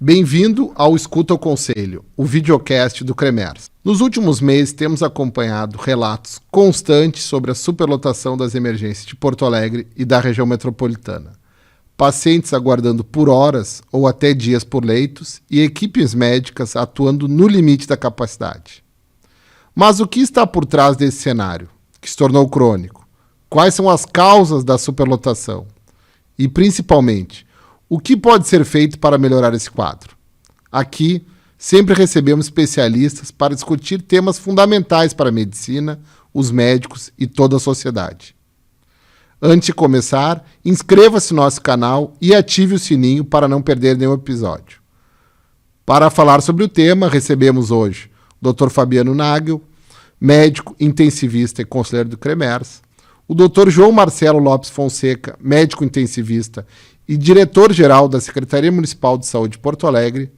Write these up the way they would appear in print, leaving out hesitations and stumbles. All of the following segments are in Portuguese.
Bem-vindo ao Escuta o Conselho, o videocast do CREMERS. Nos últimos meses temos acompanhado relatos constantes sobre a superlotação das emergências de Porto Alegre e da região metropolitana. Pacientes aguardando por horas ou até dias por leitos e equipes médicas atuando no limite da capacidade. Mas o que está por trás desse cenário, que se tornou crônico? Quais são as causas da superlotação? E, principalmente, o que pode ser feito para melhorar esse quadro? Aqui, sempre recebemos especialistas para discutir temas fundamentais para a medicina, os médicos e toda a sociedade. Antes de começar, inscreva-se no nosso canal e ative o sininho para não perder nenhum episódio. Para falar sobre o tema, recebemos hoje o Dr. Fabiano Nagel, médico intensivista e conselheiro do CREMERS, o Dr. João Marcelo Lopes Fonseca, médico intensivista e diretor-geral da Secretaria Municipal de Saúde de Porto Alegre,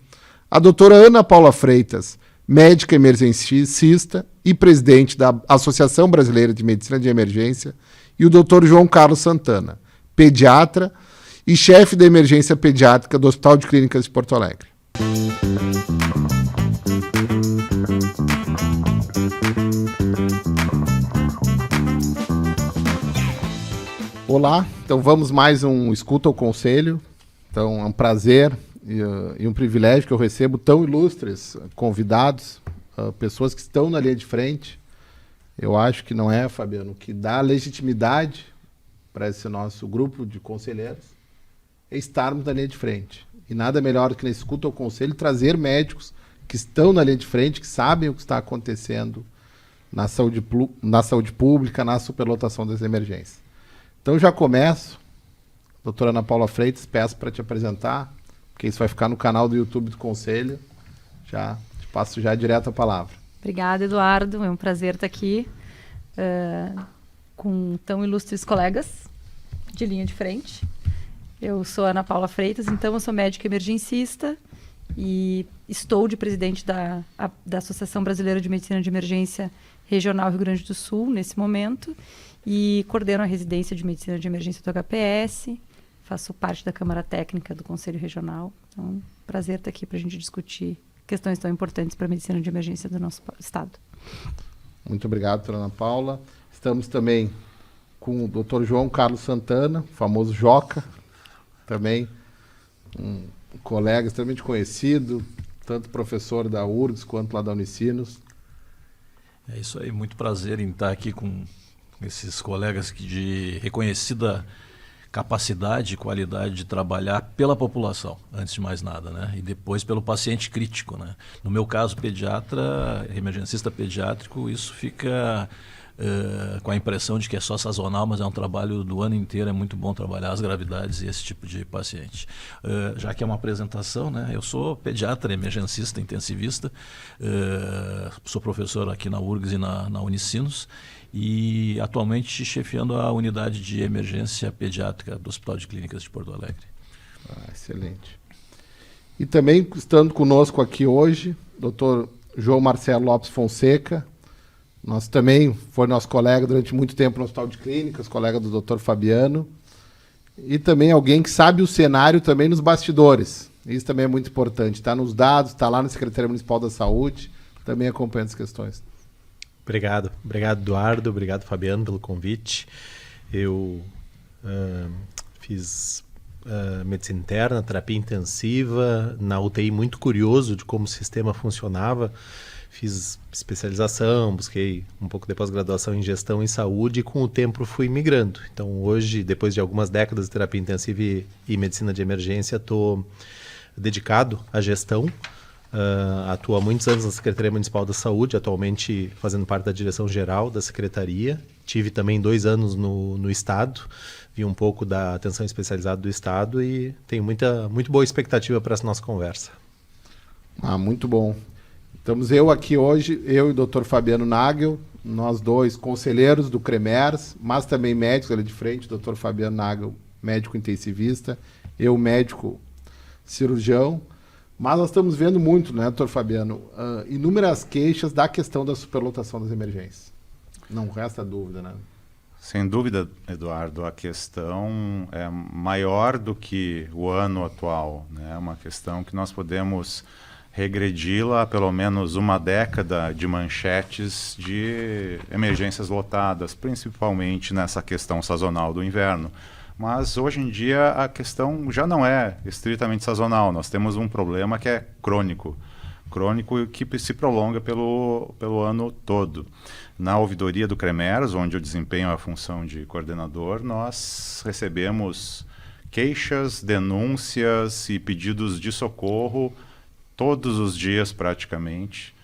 a doutora Ana Paula Freitas, médica emergencista e presidente da Associação Brasileira de Medicina de Emergência, e o Dr. João Carlos Santana, pediatra e chefe da emergência pediátrica do Hospital de Clínicas de Porto Alegre. Olá, então vamos mais um Escuta o Conselho. Então é um prazer e um privilégio que eu recebo tão ilustres convidados, pessoas que estão na linha de frente. Eu acho que não é, Fabiano, que dá legitimidade para esse nosso grupo de conselheiros é estarmos na linha de frente. E nada melhor do que nesse Escuta o Conselho trazer médicos que estão na linha de frente, que sabem o que está acontecendo na saúde pública, na superlotação das emergências. Então já começo, doutora Ana Paula Freitas, peço para te apresentar, porque isso vai ficar no canal do YouTube do Conselho. Já te passo já direto a palavra. Obrigada, Eduardo. É um prazer estar aqui com tão ilustres colegas de linha de frente. Eu sou Ana Paula Freitas, então eu sou médica emergencista e estou de presidente da Associação Brasileira de Medicina de Emergência Regional Rio Grande do Sul, nesse momento, e coordeno a residência de Medicina de Emergência do HPS, faço parte da Câmara Técnica do Conselho Regional. Então, prazer estar aqui para a gente discutir questões tão importantes para a medicina de emergência do nosso estado. Muito obrigado, doutora Ana Paula. Estamos também com o Dr. João Carlos Santana, famoso Joca, também um colega extremamente conhecido, tanto professor da URGS quanto lá da Unicinos. É isso aí, muito prazer em estar aqui com esses colegas de reconhecida capacidade e qualidade de trabalhar pela população, antes de mais nada, né? E depois pelo paciente crítico, né? No meu caso, pediatra, emergencista pediátrico, isso fica com a impressão de que é só sazonal, mas é um trabalho do ano inteiro, é muito bom trabalhar as gravidades e esse tipo de paciente. Já que é uma apresentação, né? Eu sou pediatra, emergencista, intensivista, sou professor aqui na URGS e na Unicinos, e atualmente chefiando a unidade de emergência pediátrica do Hospital de Clínicas de Porto Alegre. Excelente. E também estando conosco aqui hoje, Dr. João Marcelo Lopes Fonseca, foi nosso colega durante muito tempo no Hospital de Clínicas, colega do Dr. Fabiano, e também alguém que sabe o cenário também nos bastidores. Isso também é muito importante. Está nos dados, está lá na Secretaria Municipal da Saúde, também acompanhando as questões. Obrigado, Eduardo, obrigado, Fabiano, pelo convite. Eu fiz medicina interna, terapia intensiva, na UTI, muito curioso de como o sistema funcionava. Fiz especialização, busquei um pouco de pós-graduação em gestão em saúde e com o tempo fui migrando. Então hoje, depois de algumas décadas de terapia intensiva e medicina de emergência, estou dedicado à gestão. Atuo há muitos anos na Secretaria Municipal da Saúde, atualmente fazendo parte da direção geral da Secretaria. Tive também 2 anos no Estado, vi um pouco da atenção especializada do Estado e tenho muito boa expectativa para essa nossa conversa. Muito bom. Estamos eu aqui hoje, eu e o Dr. Fabiano Nagel, nós dois conselheiros do CREMERS, mas também médicos ali de frente, o Dr. Fabiano Nagel, médico intensivista, eu médico cirurgião. Mas nós estamos vendo muito, né, doutor Fabiano, inúmeras queixas da questão da superlotação das emergências. Não resta dúvida, né? Sem dúvida, Eduardo, a questão é maior do que o ano atual, né? É uma questão que nós podemos regredi-la a pelo menos uma década de manchetes de emergências lotadas, principalmente nessa questão sazonal do inverno. Mas hoje em dia a questão já não é estritamente sazonal, nós temos um problema que é crônico que se prolonga pelo ano todo. Na ouvidoria do CREMERS, onde eu desempenho a função de coordenador, nós recebemos queixas, denúncias e pedidos de socorro todos os dias praticamente,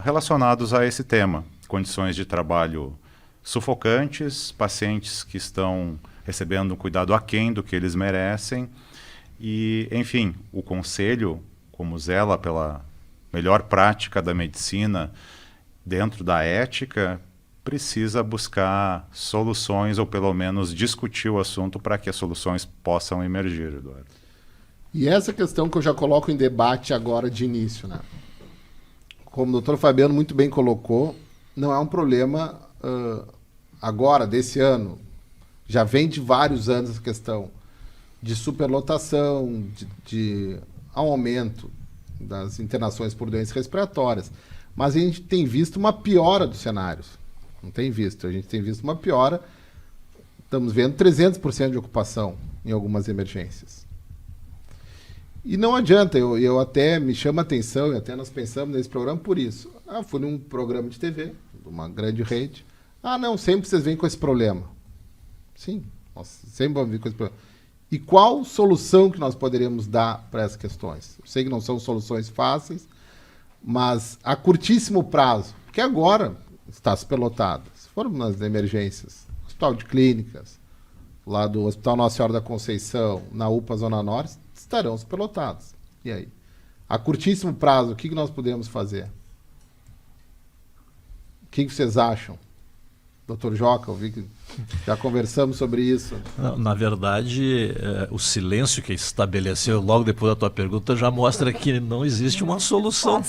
relacionados a esse tema. Condições de trabalho sufocantes, pacientes que estão recebendo um cuidado aquém do que eles merecem e, enfim, o Conselho, como zela pela melhor prática da medicina dentro da ética, precisa buscar soluções ou pelo menos discutir o assunto para que as soluções possam emergir, Eduardo. E essa questão que eu já coloco em debate agora de início, né? Como o doutor Fabiano muito bem colocou, não é um problema agora, desse ano. Já vem de vários anos essa questão de superlotação, de aumento das internações por doenças respiratórias. Mas a gente tem visto uma piora dos cenários. Não tem visto. A gente tem visto uma piora. Estamos vendo 300% de ocupação em algumas emergências. E não adianta, eu até me chama a atenção, e até nós pensamos nesse programa por isso. Fui num programa de TV, de uma grande rede. Não, sempre vocês vêm com esse problema. Sim, nós sempre vamos vir com esse problema. E qual solução que nós poderíamos dar para essas questões? Eu sei que não são soluções fáceis, mas a curtíssimo prazo, porque agora está superlotado. Se formos nas emergências, Hospital de Clínicas, lá do Hospital Nossa Senhora da Conceição, na UPA Zona Norte, estarão superlotados. E aí? A curtíssimo prazo, o que nós podemos fazer? O que vocês acham? Doutor Joca, eu vi que já conversamos sobre isso. Na verdade, o silêncio que estabeleceu logo depois da tua pergunta já mostra que não existe uma solução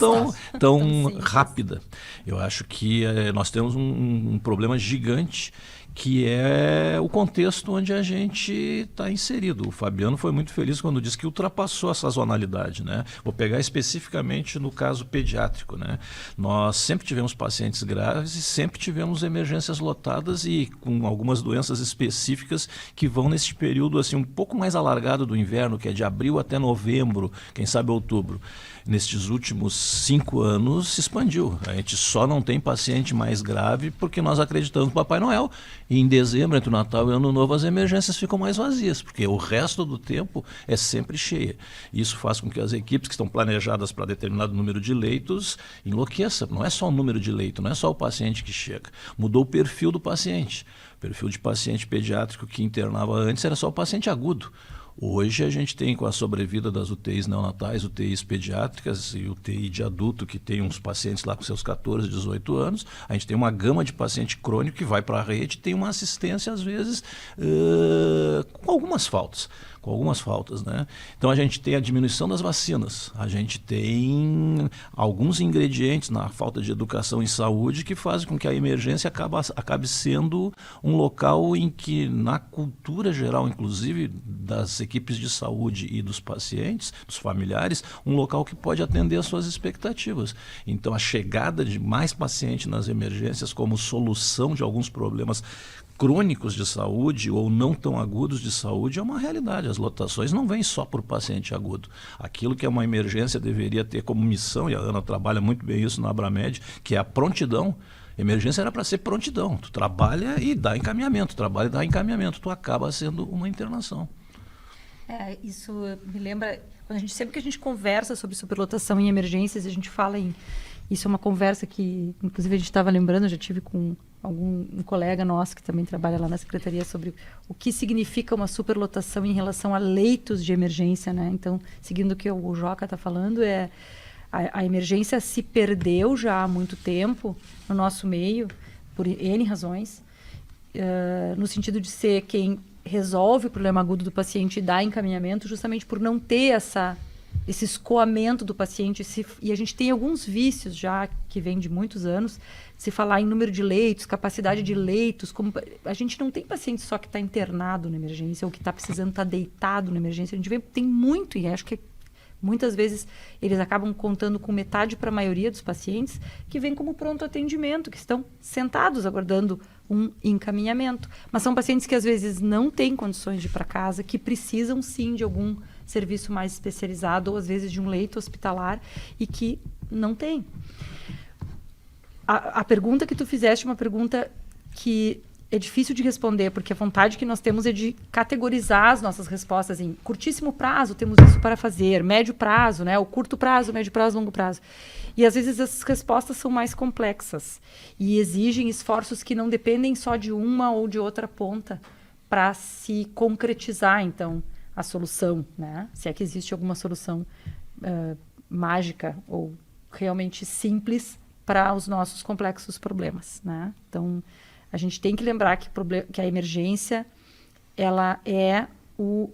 tão rápida. Eu acho que nós temos um problema gigante, que é o contexto onde a gente está inserido. O Fabiano foi muito feliz quando disse que ultrapassou a sazonalidade, né? Vou pegar especificamente no caso pediátrico, né? Nós sempre tivemos pacientes graves e sempre tivemos emergências lotadas e com algumas doenças específicas que vão nesse período assim um pouco mais alargado do inverno, que é de abril até novembro, quem sabe outubro. Nestes últimos 5 anos se expandiu. A gente só não tem paciente mais grave porque nós acreditamos no Papai Noel. E em dezembro, entre o Natal e o Ano Novo, as emergências ficam mais vazias, porque o resto do tempo é sempre cheia. Isso faz com que as equipes que estão planejadas para determinado número de leitos enlouqueçam. Não é só o número de leito, não é só o paciente que chega. Mudou o perfil do paciente. O perfil de paciente pediátrico que internava antes era só o paciente agudo. Hoje a gente tem, com a sobrevida das UTIs neonatais, UTIs pediátricas e UTI de adulto, que tem uns pacientes lá com seus 14, 18 anos, a gente tem uma gama de paciente crônico que vai para a rede e tem uma assistência, às vezes, com algumas faltas, né? Então a gente tem a diminuição das vacinas, a gente tem alguns ingredientes na falta de educação em saúde que fazem com que a emergência acabe sendo um local em que, na cultura geral, inclusive das equipes de saúde e dos pacientes, dos familiares, um local que pode atender às suas expectativas. Então a chegada de mais pacientes nas emergências como solução de alguns problemas crônicos de saúde ou não tão agudos de saúde é uma realidade. As lotações não vêm só por paciente agudo. Aquilo que é uma emergência deveria ter como missão, e a Ana trabalha muito bem isso na Abramed, que é a prontidão. Emergência era para ser prontidão. Tu trabalha e dá encaminhamento, trabalha e dá encaminhamento. Tu acaba sendo uma internação. Isso me lembra, sempre que a gente conversa sobre superlotação em emergências, a gente fala em... Isso é uma conversa que, inclusive, a gente estava lembrando, eu já tive com um colega nosso que também trabalha lá na secretaria sobre o que significa uma superlotação em relação a leitos de emergência, né? Então, seguindo o que o Joca está falando, a emergência se perdeu já há muito tempo no nosso meio, por N razões, no sentido de ser quem resolve o problema agudo do paciente e dá encaminhamento, justamente por não ter esse escoamento do paciente. E a gente tem alguns vícios já que vêm de muitos anos, se falar em número de leitos, capacidade de leitos. A gente não tem paciente só que está internado na emergência ou que está precisando estar deitado na emergência. A gente tem muito, e acho que muitas vezes eles acabam contando com metade para a maioria dos pacientes que vêm como pronto atendimento, que estão sentados aguardando um encaminhamento. Mas são pacientes que às vezes não têm condições de ir para casa, que precisam sim de algum serviço mais especializado ou às vezes de um leito hospitalar e que não tem. A pergunta que tu fizeste é uma pergunta que é difícil de responder, porque a vontade que nós temos é de categorizar as nossas respostas em curtíssimo prazo, temos isso para fazer, médio prazo, né? O curto prazo, médio prazo, longo prazo. E às vezes essas respostas são mais complexas e exigem esforços que não dependem só de uma ou de outra ponta para se concretizar, então, a solução, né? Se é que existe alguma solução mágica ou realmente simples para os nossos complexos problemas, né? Então, a gente tem que lembrar que a emergência ela é o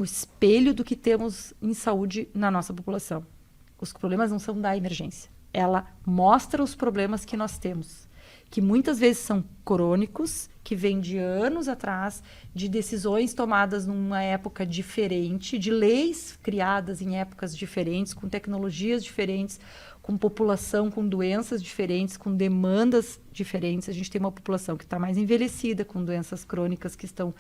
espelho do que temos em saúde na nossa população. Os problemas não são da emergência. Ela mostra os problemas que nós temos, que muitas vezes são crônicos, que vêm de anos atrás, de decisões tomadas numa época diferente, de leis criadas em épocas diferentes, com tecnologias diferentes, com população, com doenças diferentes, com demandas diferentes. A gente tem uma população que está mais envelhecida, com doenças crônicas que estão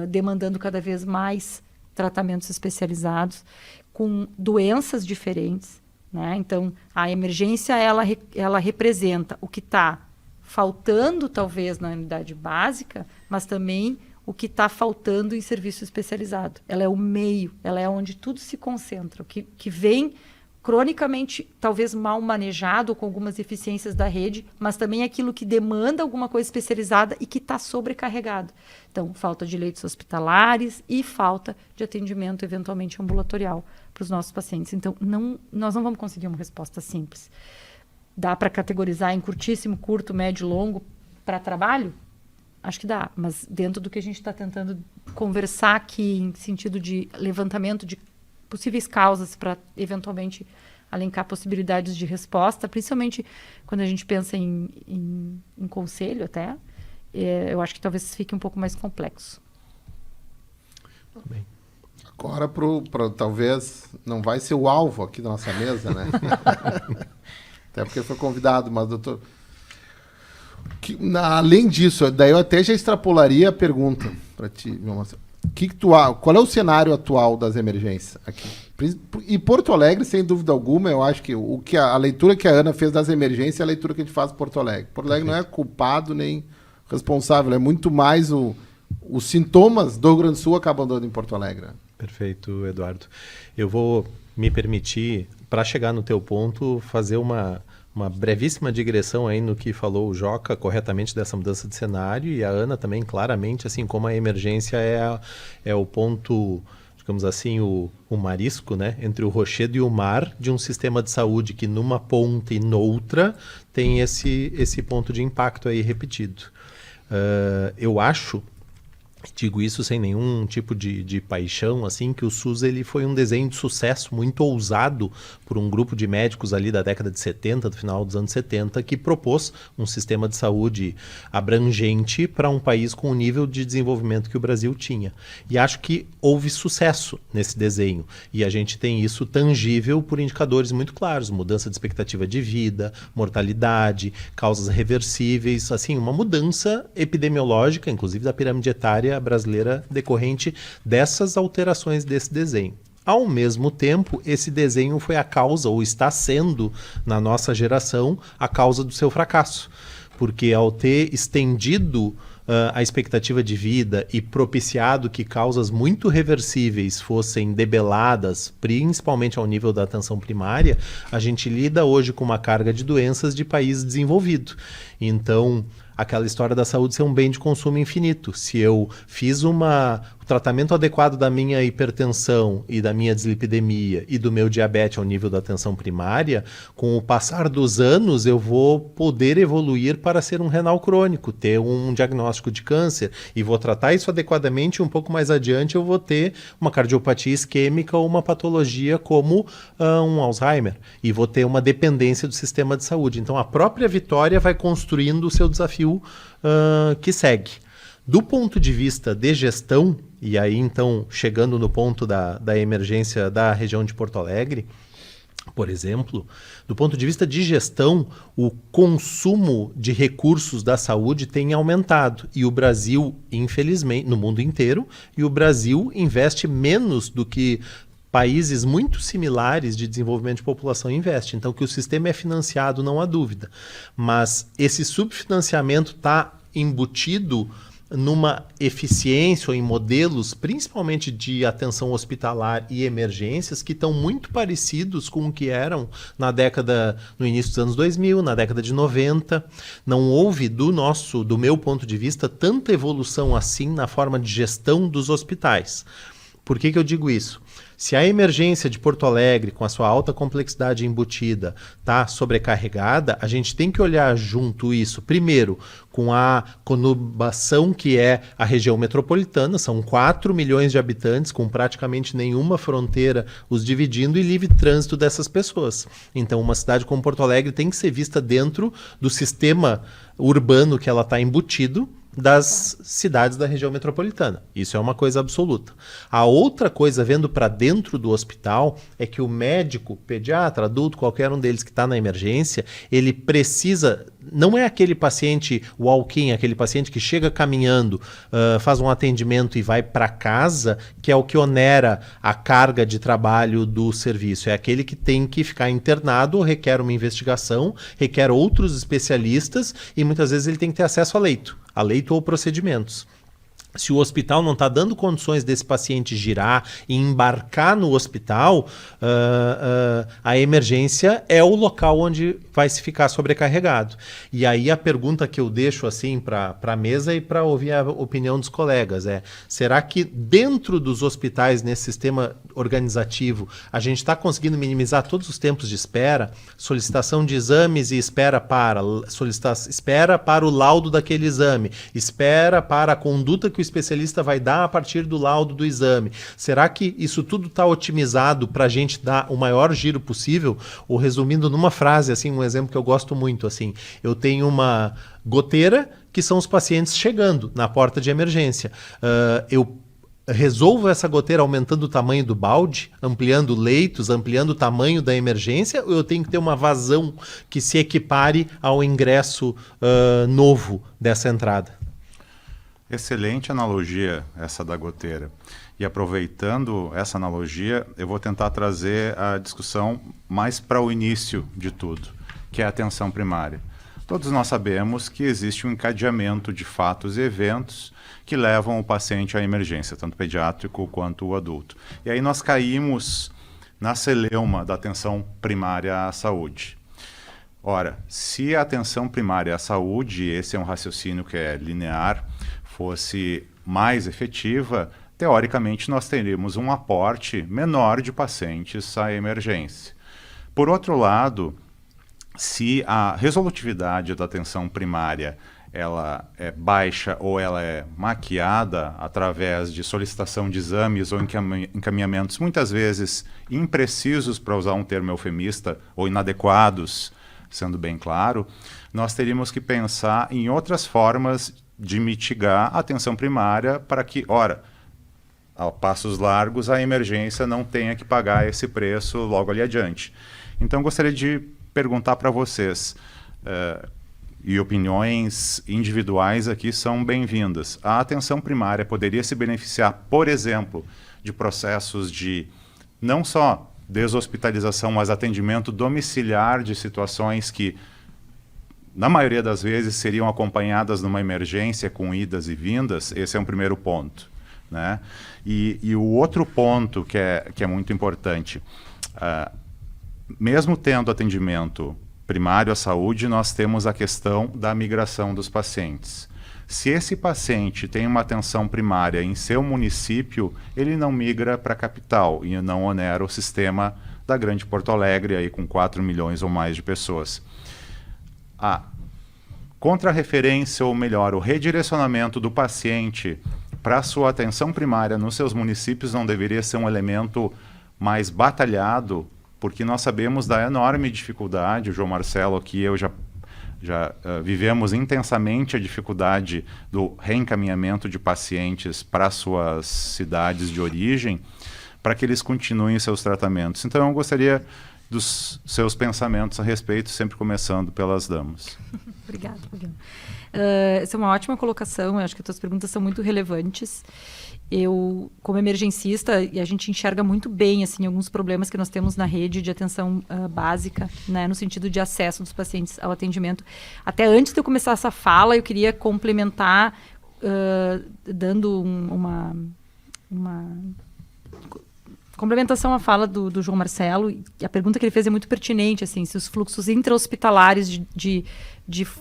demandando cada vez mais tratamentos especializados, com doenças diferentes, né? Então, a emergência, ela representa o que está faltando, talvez, na unidade básica, mas também o que está faltando em serviço especializado. Ela é o meio, ela é onde tudo se concentra, o que vem cronicamente, talvez mal manejado, com algumas deficiências da rede, mas também aquilo que demanda alguma coisa especializada e que está sobrecarregado. Então, falta de leitos hospitalares e falta de atendimento, eventualmente, ambulatorial para os nossos pacientes. Então, nós não vamos conseguir uma resposta simples. Dá para categorizar em curtíssimo, curto, médio, longo para trabalho? Acho que dá, mas dentro do que a gente está tentando conversar aqui, em sentido de levantamento de possíveis causas para, eventualmente, alencar possibilidades de resposta, principalmente quando a gente pensa em conselho até, eu acho que talvez fique um pouco mais complexo. Bem. Agora, talvez, não vai ser o alvo aqui da nossa mesa, né? Até porque foi convidado, mas, doutor... além disso, daí eu até já extrapolaria a pergunta para ti, meu Marcelo. Qual é o cenário atual das emergências aqui? E Porto Alegre, sem dúvida alguma, eu acho que a leitura que a Ana fez das emergências é a leitura que a gente faz em Porto Alegre. Porto Alegre não é culpado nem responsável, é muito mais os sintomas do Rio Grande do Sul acabam dando em Porto Alegre. Perfeito, Eduardo. Eu vou me permitir, para chegar no teu ponto, fazer uma brevíssima digressão aí no que falou o Joca corretamente dessa mudança de cenário, e a Ana também claramente, assim como a emergência é o ponto, digamos assim, o marisco, né, entre o rochedo e o mar de um sistema de saúde que numa ponta e noutra tem esse ponto de impacto aí repetido. Eu acho, digo isso sem nenhum tipo de paixão, assim, que o SUS ele foi um desenho de sucesso muito ousado por um grupo de médicos ali da década de 70, do final dos anos 70, que propôs um sistema de saúde abrangente para um país com o nível de desenvolvimento que o Brasil tinha. E acho que houve sucesso nesse desenho. E a gente tem isso tangível por indicadores muito claros, mudança de expectativa de vida, mortalidade, causas reversíveis, assim, uma mudança epidemiológica, inclusive da pirâmide etária brasileira decorrente dessas alterações desse desenho. Ao mesmo tempo, esse desenho foi a causa, ou está sendo, na nossa geração, a causa do seu fracasso. Porque ao ter estendido a expectativa de vida e propiciado que causas muito reversíveis fossem debeladas, principalmente ao nível da atenção primária, a gente lida hoje com uma carga de doenças de país desenvolvido. Então, aquela história da saúde ser um bem de consumo infinito. Se eu fiz uma tratamento adequado da minha hipertensão e da minha dislipidemia e do meu diabetes ao nível da atenção primária, com o passar dos anos eu vou poder evoluir para ser um renal crônico, ter um diagnóstico de câncer, e vou tratar isso adequadamente. Um pouco mais adiante eu vou ter uma cardiopatia isquêmica ou uma patologia como um Alzheimer, e vou ter uma dependência do sistema de saúde. Então a própria vitória vai construindo o seu desafio que segue. Do ponto de vista de gestão, e aí então chegando no ponto da emergência da região de Porto Alegre, por exemplo, do ponto de vista de gestão, o consumo de recursos da saúde tem aumentado, e o Brasil, infelizmente, no mundo inteiro, e o Brasil investe menos do que países muito similares de desenvolvimento de população investem. Então, que o sistema é financiado, não há dúvida, mas esse subfinanciamento está embutido numa eficiência ou em modelos, principalmente de atenção hospitalar e emergências, que estão muito parecidos com o que eram no início dos anos 2000, na década de 90. Não houve, do meu ponto de vista, tanta evolução assim na forma de gestão dos hospitais. Por que eu digo isso? Se a emergência de Porto Alegre, com a sua alta complexidade embutida, está sobrecarregada, a gente tem que olhar junto isso, primeiro, com a conurbação que é a região metropolitana, são 4 milhões de habitantes, com praticamente nenhuma fronteira os dividindo, e livre trânsito dessas pessoas. Então, uma cidade como Porto Alegre tem que ser vista dentro do sistema urbano que ela está embutido, das cidades da região metropolitana. Isso é uma coisa absoluta. A outra coisa, vendo para dentro do hospital, é que o médico, pediatra, adulto, qualquer um deles que está na emergência, ele precisa... Não é aquele paciente walk-in, aquele paciente que chega caminhando, faz um atendimento e vai para casa, que é o que onera a carga de trabalho do serviço. É aquele que tem que ficar internado, requer uma investigação, requer outros especialistas, e muitas vezes ele tem que ter acesso a leito ou procedimentos. Se o hospital não está dando condições desse paciente girar e embarcar no hospital, a emergência é o local onde vai se ficar sobrecarregado. E aí a pergunta que eu deixo assim para a mesa e para ouvir a opinião dos colegas é: será que dentro dos hospitais, nesse sistema organizativo, a gente está conseguindo minimizar todos os tempos de espera, solicitação de exames e espera para o laudo daquele exame, espera para a conduta que o especialista vai dar a partir do laudo do exame? Será que isso tudo está otimizado para a gente dar o maior giro possível? Ou, resumindo numa frase, assim, um exemplo que eu gosto muito, assim, eu tenho uma goteira que são os pacientes chegando na porta de emergência. Eu resolvo essa goteira aumentando o tamanho do balde, ampliando leitos, ampliando o tamanho da emergência, ou eu tenho que ter uma vazão que se equipare ao ingresso novo dessa entrada? Excelente analogia essa da goteira. E aproveitando essa analogia, eu vou tentar trazer a discussão mais para o início de tudo, que é a atenção primária. Todos nós sabemos que existe um encadeamento de fatos e eventos que levam o paciente à emergência, tanto pediátrico quanto o adulto. E aí nós caímos na celeuma da atenção primária à saúde. Ora, se a atenção primária à saúde, esse é um raciocínio que é linear, fosse mais efetiva, teoricamente nós teríamos um aporte menor de pacientes à emergência. Por outro lado, se a resolutividade da atenção primária ela é baixa ou ela é maquiada através de solicitação de exames ou encaminhamentos muitas vezes imprecisos, para usar um termo eufemista, ou inadequados, sendo bem claro, nós teríamos que pensar em outras formas de mitigar a atenção primária para que, ora, a passos largos, a emergência não tenha que pagar esse preço logo ali adiante. Então, gostaria de perguntar para vocês, e opiniões individuais aqui são bem-vindas. A atenção primária poderia se beneficiar, por exemplo, de processos de não só deshospitalização, mas atendimento domiciliar de situações que, na maioria das vezes, seriam acompanhadas numa emergência com idas e vindas? Esse é um primeiro ponto, né? E o outro ponto que é muito importante, mesmo tendo atendimento primário à saúde, nós temos a questão da migração dos pacientes. Se esse paciente tem uma atenção primária em seu município, ele não migra para a capital e não onera o sistema da Grande Porto Alegre, aí com 4 milhões ou mais de pessoas. A contra-referência, ou melhor, o redirecionamento do paciente para a sua atenção primária nos seus municípios não deveria ser um elemento mais batalhado, porque nós sabemos da enorme dificuldade, o João Marcelo aqui, eu já vivemos intensamente a dificuldade do reencaminhamento de pacientes para suas cidades de origem, para que eles continuem seus tratamentos. Então, eu gostaria dos seus pensamentos a respeito, sempre começando pelas damas. Obrigada, Fabiana. Essa é uma ótima colocação, eu acho que as tuas perguntas são muito relevantes. Eu, como emergencista, e a gente enxerga muito bem assim, alguns problemas que nós temos na rede de atenção básica, né, no sentido de acesso dos pacientes ao atendimento. Até antes de eu começar essa fala, eu queria complementar dando uma complementação à fala do João Marcelo. E a pergunta que ele fez é muito pertinente, assim, se os fluxos intra-hospitalares de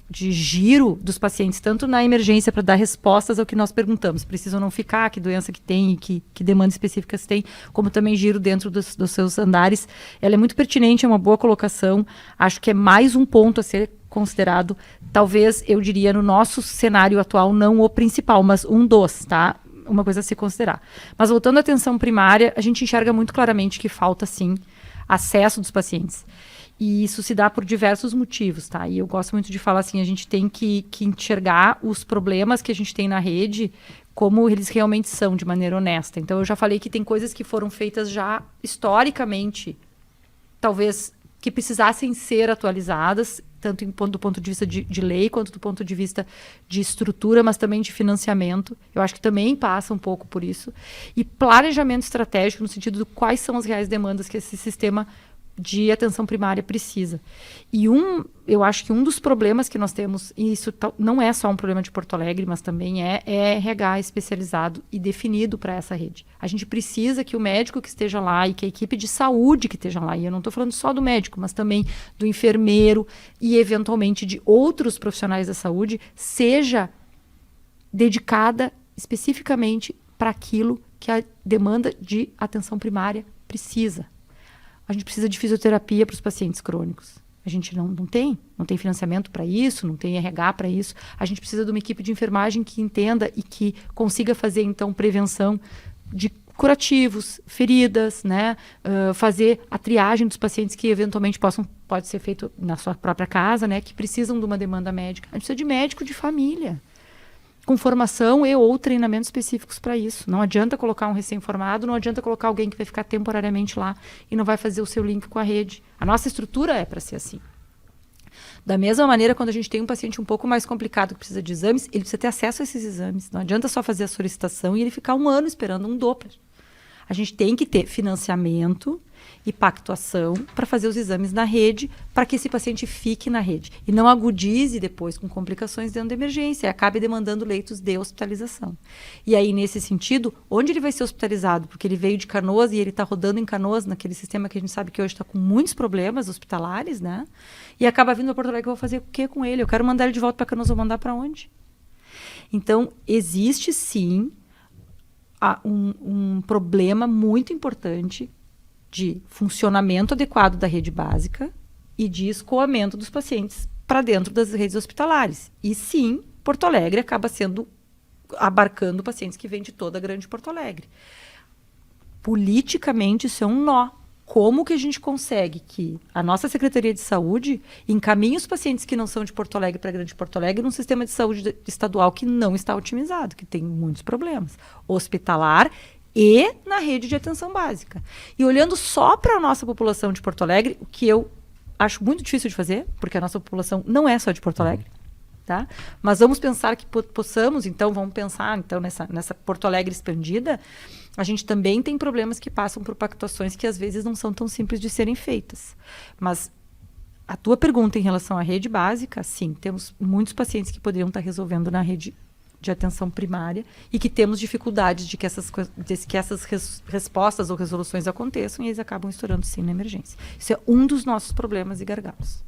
giro dos pacientes, tanto na emergência para dar respostas ao que nós perguntamos, precisam não ficar, que doença que tem, que demandas específicas tem, como também giro dentro dos seus andares. Ela é muito pertinente, é uma boa colocação. Acho que é mais um ponto a ser considerado, talvez, eu diria, no nosso cenário atual, não o principal, mas um dos, tá? Uma coisa a se considerar. Mas voltando à atenção primária, a gente enxerga muito claramente que falta, sim, acesso dos pacientes. E isso se dá por diversos motivos, tá? E eu gosto muito de falar assim, a gente tem que enxergar os problemas que a gente tem na rede como eles realmente são, de maneira honesta. Então, eu já falei que tem coisas que foram feitas já historicamente, talvez que precisassem ser atualizadas, tanto do ponto de vista de lei, quanto do ponto de vista de estrutura, mas também de financiamento. Eu acho que também passa um pouco por isso. E planejamento estratégico, no sentido de quais são as reais demandas que esse sistema de atenção primária precisa. E eu acho que um dos problemas que nós temos, e isso não é só um problema de Porto Alegre, mas também é RH especializado e definido para essa rede. A gente precisa que o médico que esteja lá e que a equipe de saúde que esteja lá, e eu não estou falando só do médico, mas também do enfermeiro e, eventualmente, de outros profissionais da saúde, seja dedicada especificamente para aquilo que a demanda de atenção primária precisa. A gente precisa de fisioterapia para os pacientes crônicos. A gente não tem financiamento para isso, não tem RH para isso. A gente precisa de uma equipe de enfermagem que entenda e que consiga fazer, então, prevenção de curativos, feridas, né? Fazer a triagem dos pacientes que, eventualmente, pode ser feito na sua própria casa, né? Que precisam de uma demanda médica. A gente precisa de médico de família, com formação ou treinamentos específicos para isso. Não adianta colocar um recém-formado, não adianta colocar alguém que vai ficar temporariamente lá e não vai fazer o seu link com a rede. A nossa estrutura é para ser assim. Da mesma maneira, quando a gente tem um paciente um pouco mais complicado que precisa de exames, ele precisa ter acesso a esses exames. Não adianta só fazer a solicitação e ele ficar 1 ano esperando um Doppler. A gente tem que ter financiamento e pactuação para fazer os exames na rede, para que esse paciente fique na rede e não agudize depois com complicações dentro da emergência e acabe demandando leitos de hospitalização. E aí, nesse sentido, onde ele vai ser hospitalizado? Porque ele veio de Canoas e ele está rodando em Canoas, naquele sistema que a gente sabe que hoje está com muitos problemas hospitalares, né? E acaba vindo a Porto Alegre, eu vou fazer o que com ele? Eu quero mandar ele de volta para Canoas, vou mandar para onde? Então, existe sim um problema muito importante de funcionamento adequado da rede básica e de escoamento dos pacientes para dentro das redes hospitalares. E sim, Porto Alegre acaba abarcando pacientes que vêm de toda a grande Porto Alegre. Politicamente, isso é um nó. Como que a gente consegue que a nossa Secretaria de Saúde encaminhe os pacientes que não são de Porto Alegre para a grande Porto Alegre num sistema de saúde estadual que não está otimizado, que tem muitos problemas, hospitalar e na rede de atenção básica. E olhando só para a nossa população de Porto Alegre, o que eu acho muito difícil de fazer, porque a nossa população não é só de Porto Alegre, tá? Mas vamos pensar que vamos pensar nessa Porto Alegre expandida, a gente também tem problemas que passam por pactuações que às vezes não são tão simples de serem feitas. Mas a tua pergunta em relação à rede básica, sim, temos muitos pacientes que poderiam estar resolvendo na rede de atenção primária e que temos dificuldades de que essas respostas ou resoluções aconteçam e eles acabam estourando sim na emergência. Isso é um dos nossos problemas e gargalos.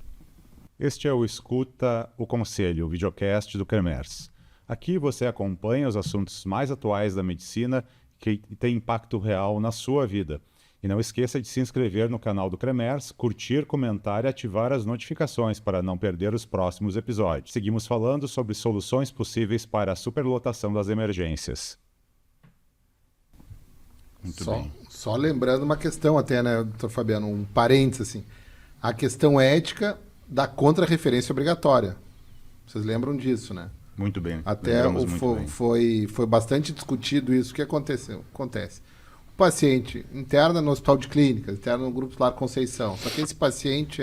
Este é o Escuta o Conselho, o videocast do CREMERS. Aqui você acompanha os assuntos mais atuais da medicina que têm impacto real na sua vida. E não esqueça de se inscrever no canal do Cremers, curtir, comentar e ativar as notificações para não perder os próximos episódios. Seguimos falando sobre soluções possíveis para a superlotação das emergências. Muito bem. Só lembrando uma questão até, né, doutor Fabiano, um parênteses assim. A questão ética da contra-referência obrigatória. Vocês lembram disso, né? Muito bem. Até foi bastante discutido isso. O que acontece? O paciente interna no hospital de clínicas, interna no Grupo Lar Conceição. Só que esse paciente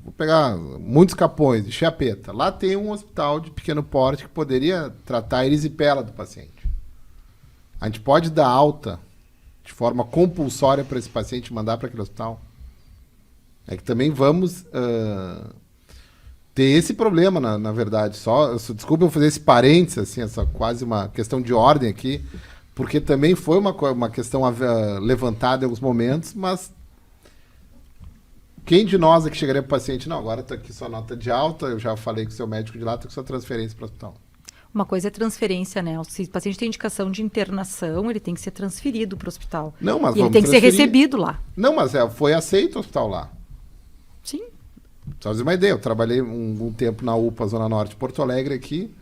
vou pegar muitos Capões, de Chiapeta. Lá tem um hospital de pequeno porte que poderia tratar a erisipela do paciente. A gente pode dar alta de forma compulsória para esse paciente e mandar para aquele hospital? É que também vamos ter esse problema, na verdade. Desculpa eu fazer esse parênteses, assim, essa quase uma questão de ordem aqui, porque também foi uma questão levantada em alguns momentos, mas quem de nós aqui chegaria para o paciente, não, agora está aqui sua nota de alta, eu já falei com o seu médico de lá, está com sua transferência para o hospital. Uma coisa é transferência, né? Se o paciente tem indicação de internação, ele tem que ser transferido para o hospital. Não, mas e ele tem que ser recebido lá. Não, mas foi aceito o hospital lá. Sim. Só fazer uma ideia, eu trabalhei um tempo na UPA, Zona Norte de Porto Alegre aqui.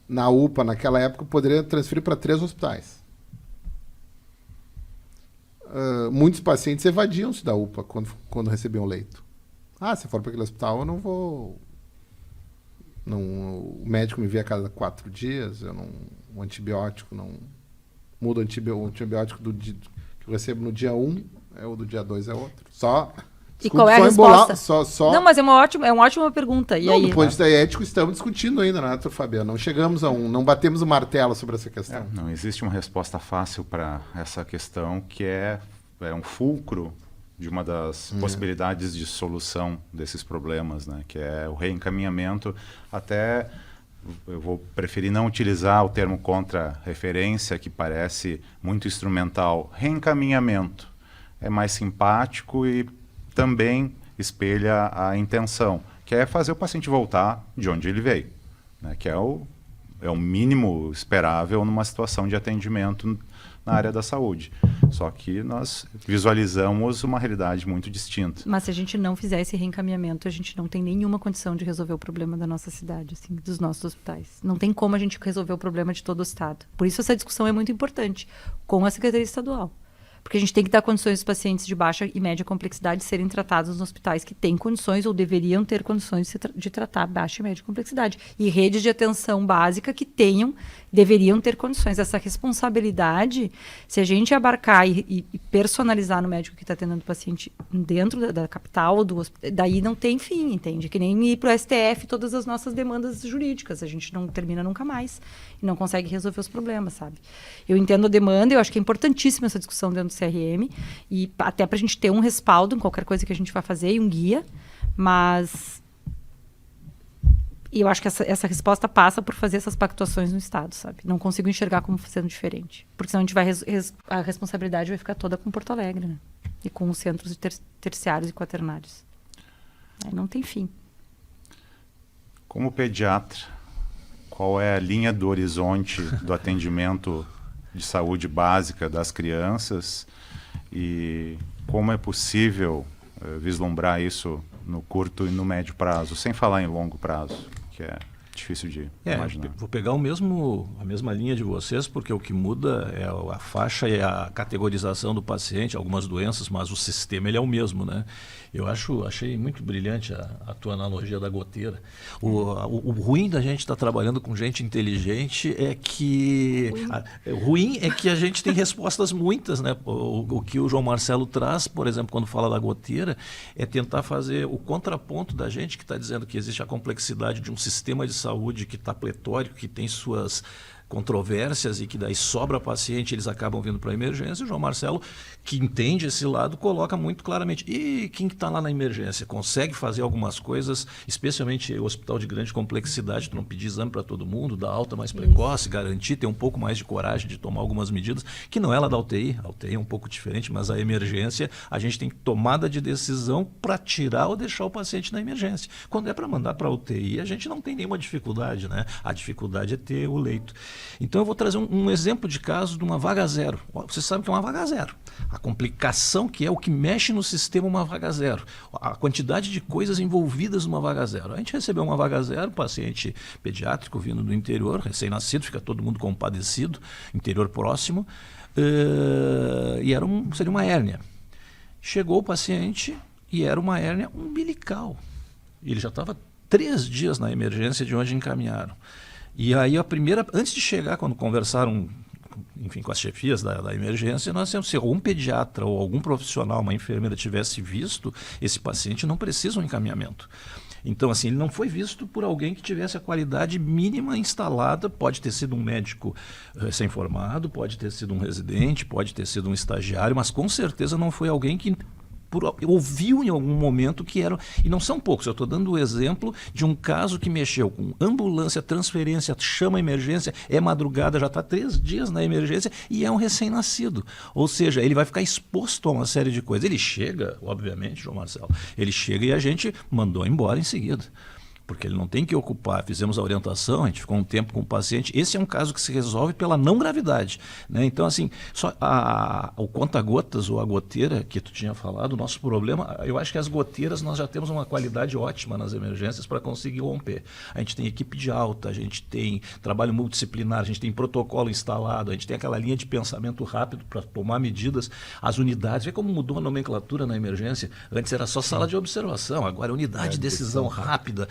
Na UPA, naquela época, eu poderia transferir para 3 hospitais. Muitos pacientes evadiam-se da UPA quando recebiam leito. Se for para aquele hospital, eu não vou... o médico me vê a cada 4 dias, o antibiótico não... Muda o antibiótico que eu recebo no dia 1, o do dia 2 é outro. E qual é a resposta? Não, mas é uma ótima pergunta. E aí? Do ponto de vista ético, estamos discutindo ainda, né, doutor Fabiano? Não chegamos não batemos o martelo sobre essa questão. Não existe uma resposta fácil para essa questão, que é um fulcro de uma das possibilidades de solução desses problemas, né, que é o reencaminhamento. Até eu vou preferir não utilizar o termo contra-referência, que parece muito instrumental. Reencaminhamento é mais simpático e também espelha a intenção, que é fazer o paciente voltar de onde ele veio, né, que é o mínimo esperável numa situação de atendimento na área da saúde. Só que nós visualizamos uma realidade muito distinta. Mas se a gente não fizer esse reencaminhamento, a gente não tem nenhuma condição de resolver o problema da nossa cidade, assim, dos nossos hospitais. Não tem como a gente resolver o problema de todo o estado. Por isso essa discussão é muito importante com a Secretaria Estadual. Porque a gente tem que dar condições aos pacientes de baixa e média complexidade serem tratados nos hospitais que têm condições ou deveriam ter condições de tratar baixa e média complexidade. E redes de atenção básica que deveriam ter condições. Essa responsabilidade, se a gente abarcar e personalizar no médico que está atendendo o paciente dentro da capital, daí não tem fim, entende? Que nem ir para o STF todas as nossas demandas jurídicas. A gente não termina nunca mais e não consegue resolver os problemas, sabe? Eu entendo a demanda, eu acho que é importantíssima essa discussão dentro do CRM, e até para a gente ter um respaldo em qualquer coisa que a gente vai fazer e um guia, mas eu acho que essa resposta passa por fazer essas pactuações no Estado, sabe? Não consigo enxergar como sendo diferente, porque senão a responsabilidade vai ficar toda com Porto Alegre, né? E com os centros terciários e quaternários. Aí não tem fim. Como pediatra, qual é a linha do horizonte do atendimento de saúde básica das crianças e como é possível vislumbrar isso no curto e no médio prazo, sem falar em longo prazo, que é difícil de imaginar. Vou pegar a mesma linha de vocês, porque o que muda é a faixa e a categorização do paciente, algumas doenças, mas o sistema ele é o mesmo, né? Eu achei muito brilhante a tua analogia da goteira. O ruim da gente estar trabalhando com gente inteligente é que... O ruim é que a gente tem respostas muitas, né? O que o João Marcelo traz, por exemplo, quando fala da goteira, é tentar fazer o contraponto da gente que está dizendo que existe a complexidade de um sistema de saúde que está pletórico, que tem suas controvérsias e que daí sobra paciente, eles acabam vindo para a emergência. O João Marcelo, que entende esse lado, coloca muito claramente. E quem que está lá na emergência consegue fazer algumas coisas, especialmente o hospital de grande complexidade, tu não pedir exame para todo mundo, dar alta mais precoce, garantir, ter um pouco mais de coragem de tomar algumas medidas, que não é lá da UTI. A UTI é um pouco diferente, mas a emergência, a gente tem tomada de decisão para tirar ou deixar o paciente na emergência. Quando é para mandar para a UTI, a gente não tem nenhuma dificuldade, né? A dificuldade é ter o leito. Então eu vou trazer um exemplo de caso de uma vaga zero. Você sabe que é uma vaga zero. A complicação que é o que mexe no sistema uma vaga zero. A quantidade de coisas envolvidas numa vaga zero. A gente recebeu uma vaga zero, paciente pediátrico vindo do interior, recém-nascido, fica todo mundo compadecido, interior próximo, e seria uma hérnia. Chegou o paciente e era uma hérnia umbilical. Ele já estava 3 dias na emergência de onde encaminharam. E aí antes de chegar, quando conversaram, enfim, com as chefias da emergência, nós temos, se algum pediatra ou algum profissional, uma enfermeira tivesse visto, esse paciente não precisa um encaminhamento. Então, assim, ele não foi visto por alguém que tivesse a qualidade mínima instalada. Pode ter sido um médico recém-formado, pode ter sido um residente, pode ter sido um estagiário, mas com certeza não foi alguém que ouviu em algum momento que era... E não são poucos, eu estou dando o exemplo de um caso que mexeu com ambulância, transferência, chama a emergência, é madrugada, já está 3 dias na emergência e é um recém-nascido. Ou seja, ele vai ficar exposto a uma série de coisas. Ele chega, obviamente, João Marcelo, ele chega e a gente mandou embora em seguida. Porque ele não tem que ocupar. Fizemos a orientação, a gente ficou um tempo com o paciente. Esse é um caso que se resolve pela não gravidade, né? Então, assim, só o conta-gotas ou a goteira que tu tinha falado, o nosso problema, eu acho que as goteiras nós já temos uma qualidade ótima nas emergências para conseguir romper. A gente tem equipe de alta, a gente tem trabalho multidisciplinar, a gente tem protocolo instalado, a gente tem aquela linha de pensamento rápido para tomar medidas. As unidades, vê como mudou a nomenclatura na emergência. Antes era só sala de observação, agora é unidade de decisão rápida.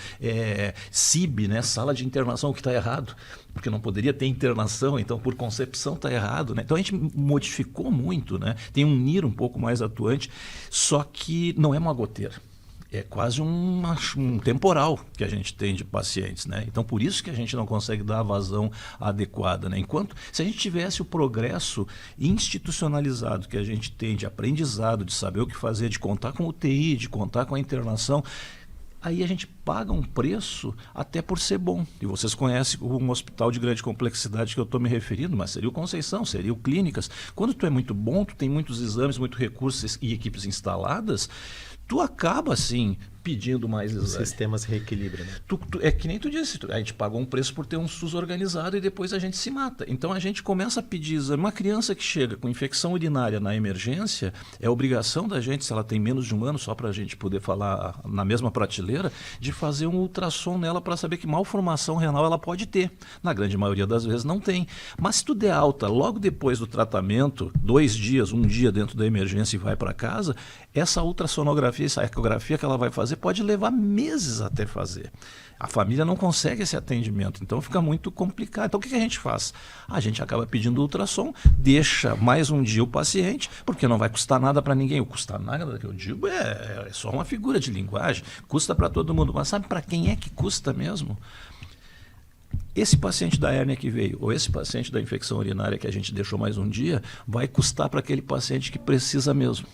CIB, né? Sala de internação, que está errado, porque não poderia ter internação, então por concepção está errado, né? Então a gente modificou muito, né? Tem um NIR um pouco mais atuante, só que não é uma goteira. É quase um temporal que a gente tem de pacientes, né? Então, por isso que a gente não consegue dar a vazão adequada, né? Enquanto, se a gente tivesse o progresso institucionalizado que a gente tem de aprendizado, de saber o que fazer, de contar com UTI, de contar com a internação, aí a gente paga um preço até por ser bom. E vocês conhecem um hospital de grande complexidade que eu estou me referindo, mas seria o Conceição, seria o Clínicas. Quando tu é muito bom, tu tem muitos exames, muitos recursos e equipes instaladas, tu acaba, assim, pedindo mais exames. O sistema se reequilibra, né? É que nem tu disse, a gente pagou um preço por ter um SUS organizado e depois a gente se mata. Então a gente começa a pedir exame. Uma criança que chega com infecção urinária na emergência, é obrigação da gente, se ela tem menos de 1 ano, só para a gente poder falar na mesma prateleira, de fazer um ultrassom nela para saber que malformação renal ela pode ter. Na grande maioria das vezes não tem. Mas se tu der alta logo depois do tratamento, 2 dias, 1 dia dentro da emergência e vai para casa, essa ultrassonografia, essa ecografia que ela vai fazer pode levar meses até fazer. A família não consegue esse atendimento, então fica muito complicado. Então o que a gente faz? A gente acaba pedindo ultrassom, deixa mais um dia o paciente, porque não vai custar nada para ninguém. O custar nada que eu digo é só uma figura de linguagem, custa para todo mundo, mas sabe para quem é que custa mesmo? Esse paciente da hérnia que veio, ou esse paciente da infecção urinária que a gente deixou mais um dia, vai custar para aquele paciente que precisa mesmo.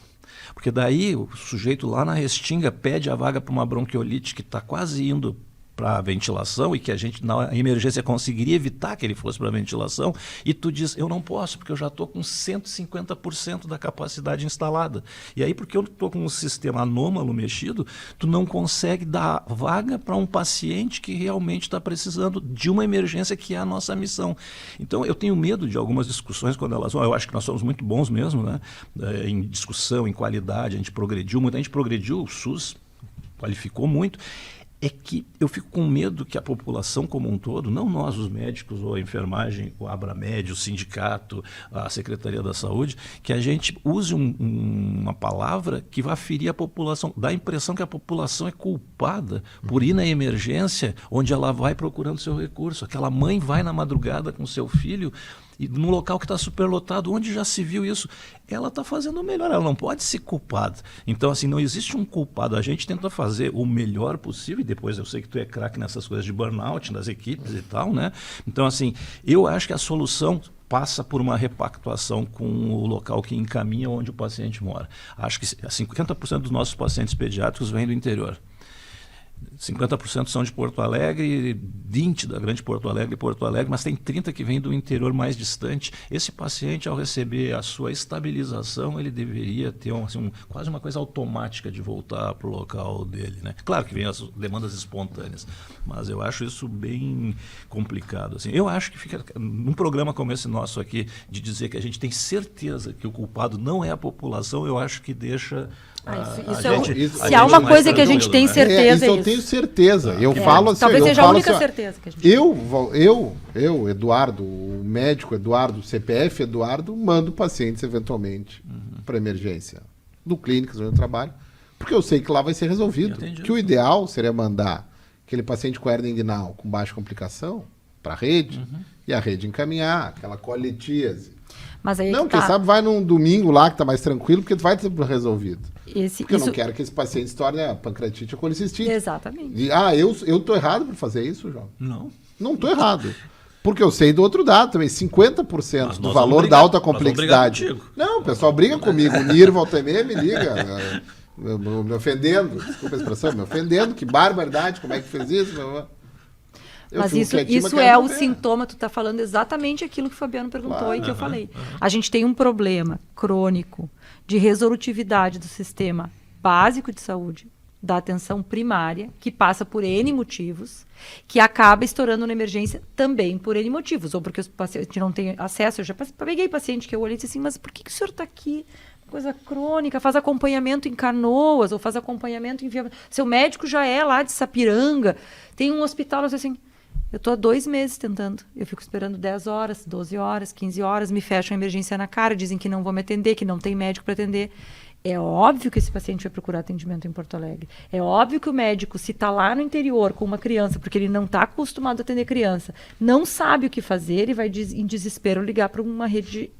Porque daí o sujeito lá na Restinga pede a vaga para uma bronquiolite que está quase indo para a ventilação e que a gente na emergência conseguiria evitar que ele fosse para a ventilação, e tu diz, eu não posso porque eu já estou com 150% da capacidade instalada. E aí, porque eu estou com um sistema anômalo mexido, tu não consegue dar vaga para um paciente que realmente está precisando de uma emergência, que é a nossa missão. Então eu tenho medo de algumas discussões quando elas vão, eu acho que nós somos muito bons mesmo, né? Em discussão, em qualidade, a gente progrediu muito, o SUS qualificou muito. É que eu fico com medo que a população como um todo, não nós, os médicos, ou a enfermagem, o Abramed, o sindicato, a Secretaria da Saúde, que a gente use uma palavra que vá ferir a população, dá a impressão que a população é culpada por ir na emergência, onde ela vai procurando seu recurso. Aquela mãe vai na madrugada com seu filho E num local que está superlotado, onde já se viu isso, ela está fazendo o melhor, ela não pode ser culpada. Então, assim, não existe um culpado. A gente tenta fazer o melhor possível, e depois eu sei que tu é craque nessas coisas de burnout, nas equipes e tal, né? Então, assim, eu acho que a solução passa por uma repactuação com o local que encaminha onde o paciente mora. Acho que 50% dos nossos pacientes pediátricos vêm do interior. 50% são de Porto Alegre, 20% da grande Porto Alegre, mas tem 30% que vem do interior mais distante. Esse paciente, ao receber a sua estabilização, ele deveria ter quase uma coisa automática de voltar para o local dele, né? Claro que vem as demandas espontâneas, mas eu acho isso bem complicado. Assim. Eu acho que fica, num programa como esse nosso aqui, de dizer que a gente tem certeza que o culpado não é a população, eu acho que deixa... Se há uma coisa que a gente tem certeza, isso eu tenho certeza. Eu falo assim, talvez seja a única certeza que a gente tem. Eu, Eduardo, o médico Eduardo, o CPF Eduardo, mando pacientes eventualmente para emergência do clínicas onde eu trabalho, porque eu sei que lá vai ser resolvido. Que o ideal seria mandar aquele paciente com hernia inguinal com baixa complicação para a rede e a rede encaminhar aquela coletíase. Mas aí não, quem sabe vai num domingo lá que tá mais tranquilo, porque vai ter resolvido. Porque eu não quero que esse paciente se torne a pancreatite ou colicistite. Exatamente. Eu tô errado por fazer isso, João? Não. Não tô errado. Porque eu sei do outro dado também, 50% do valor da alta complexidade. Não, o pessoal briga comigo. O NIR, volta e meia, me liga. Me ofendendo, desculpa a expressão, me ofendendo. Que barbaridade, como é que fez isso? Mas isso é o sintoma, tu está falando exatamente aquilo que o Fabiano perguntou e que eu falei. A gente tem um problema crônico de resolutividade do sistema básico de saúde, da atenção primária, que passa por N motivos, que acaba estourando na emergência também por N motivos, ou porque os pacientes não têm acesso. Eu já peguei paciente que eu olhei e disse assim, mas por que o senhor está aqui? Coisa crônica, faz acompanhamento em Canoas, ou faz acompanhamento em... Seu médico já é lá de Sapiranga, tem um hospital, assim... Eu estou há 2 meses tentando. Eu fico esperando 10 horas, 12 horas, 15 horas, me fecham a emergência na cara, dizem que não vão me atender, que não tem médico para atender. É óbvio que esse paciente vai procurar atendimento em Porto Alegre. É óbvio que o médico, se está lá no interior com uma criança, porque ele não está acostumado a atender criança, não sabe o que fazer, ele vai em desespero ligar para uma rede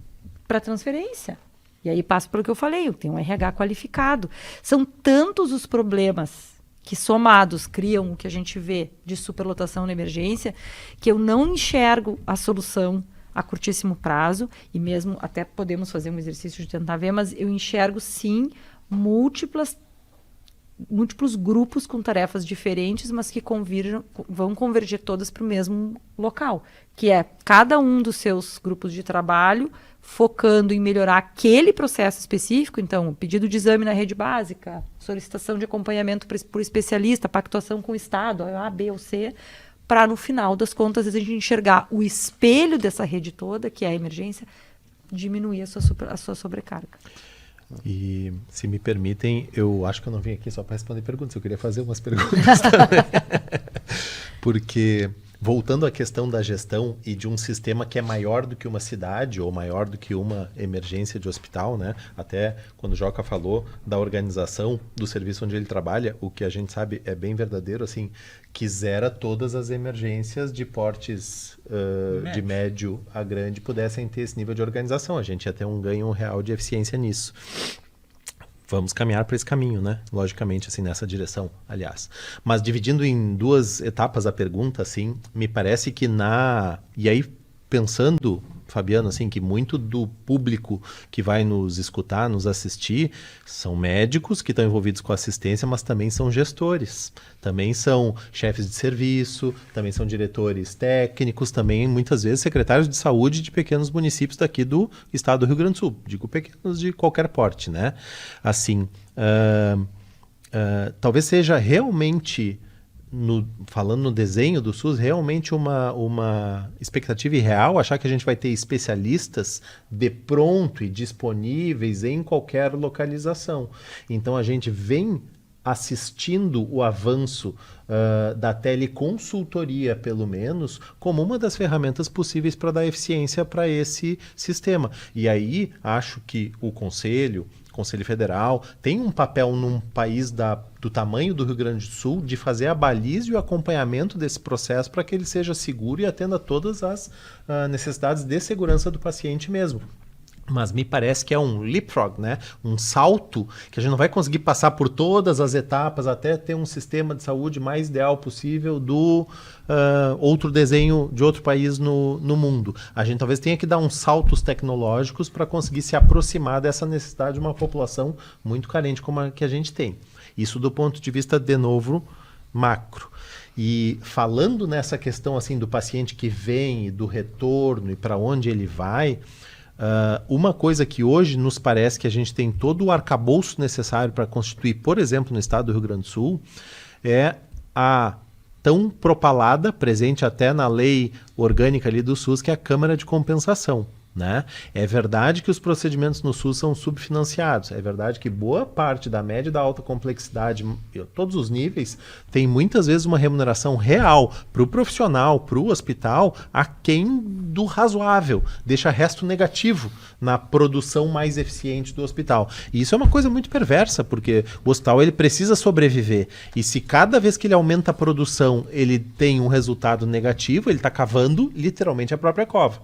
para transferência. E aí passa pelo que eu falei, tem um RH qualificado. São tantos os problemas que somados criam o que a gente vê de superlotação na emergência, que eu não enxergo a solução a curtíssimo prazo, e mesmo até podemos fazer um exercício de tentar ver, mas eu enxergo sim múltiplos grupos com tarefas diferentes, mas que vão converger todas para o mesmo local, que é cada um dos seus grupos de trabalho focando em melhorar aquele processo específico. Então, pedido de exame na rede básica, solicitação de acompanhamento por especialista, pactuação com o Estado, A, B ou C, para no final das contas a gente enxergar o espelho dessa rede toda, que é a emergência, diminuir a sua sobrecarga. E, se me permitem, eu acho que eu não vim aqui só para responder perguntas, eu queria fazer umas perguntas também. Porque, voltando à questão da gestão e de um sistema que é maior do que uma cidade ou maior do que uma emergência de hospital, né? Até quando o Joca falou da organização do serviço onde ele trabalha, o que a gente sabe é bem verdadeiro, assim, quisera todas as emergências de portes de médio a grande pudessem ter esse nível de organização. A gente ia ter um ganho real de eficiência nisso. Vamos caminhar para esse caminho, né? Logicamente, assim, nessa direção, aliás. Mas dividindo em 2 etapas a pergunta, assim, me parece que E aí, pensando, Fabiano, assim, que muito do público que vai nos escutar, nos assistir, são médicos que estão envolvidos com assistência, mas também são gestores, também são chefes de serviço, também são diretores técnicos, também muitas vezes secretários de saúde de pequenos municípios daqui do estado do Rio Grande do Sul, digo pequenos de qualquer porte, né? Assim, talvez seja realmente... falando no desenho do SUS, realmente uma expectativa irreal achar que a gente vai ter especialistas de pronto e disponíveis em qualquer localização. Então a gente vem assistindo o avanço da teleconsultoria, pelo menos, como uma das ferramentas possíveis para dar eficiência para esse sistema. E aí acho que o Conselho, Conselho Federal, tem um papel num país do tamanho do Rio Grande do Sul de fazer a baliza e o acompanhamento desse processo para que ele seja seguro e atenda todas as necessidades de segurança do paciente mesmo. Mas me parece que é um leapfrog, né? Um salto que a gente não vai conseguir passar por todas as etapas até ter um sistema de saúde mais ideal possível do outro desenho de outro país no mundo. A gente talvez tenha que dar uns saltos tecnológicos para conseguir se aproximar dessa necessidade de uma população muito carente como a que a gente tem. Isso do ponto de vista, de novo, macro. E falando nessa questão assim do paciente que vem, do retorno e para onde ele vai... uma coisa que hoje nos parece que a gente tem todo o arcabouço necessário para constituir, por exemplo, no estado do Rio Grande do Sul, é a tão propalada, presente até na lei orgânica ali do SUS, que é a Câmara de Compensação. Né? É verdade que os procedimentos no SUS são subfinanciados, é verdade que boa parte da média e da alta complexidade, todos os níveis, tem muitas vezes uma remuneração real para o profissional, para o hospital, aquém do razoável, deixa resto negativo na produção mais eficiente do hospital. E isso é uma coisa muito perversa, porque o hospital ele precisa sobreviver, e se cada vez que ele aumenta a produção ele tem um resultado negativo, ele está cavando literalmente a própria cova.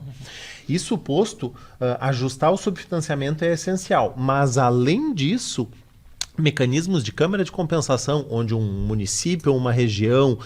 Isso posto, ajustar o subfinanciamento é essencial, mas além disso, mecanismos de câmara de compensação, onde um município ou uma região,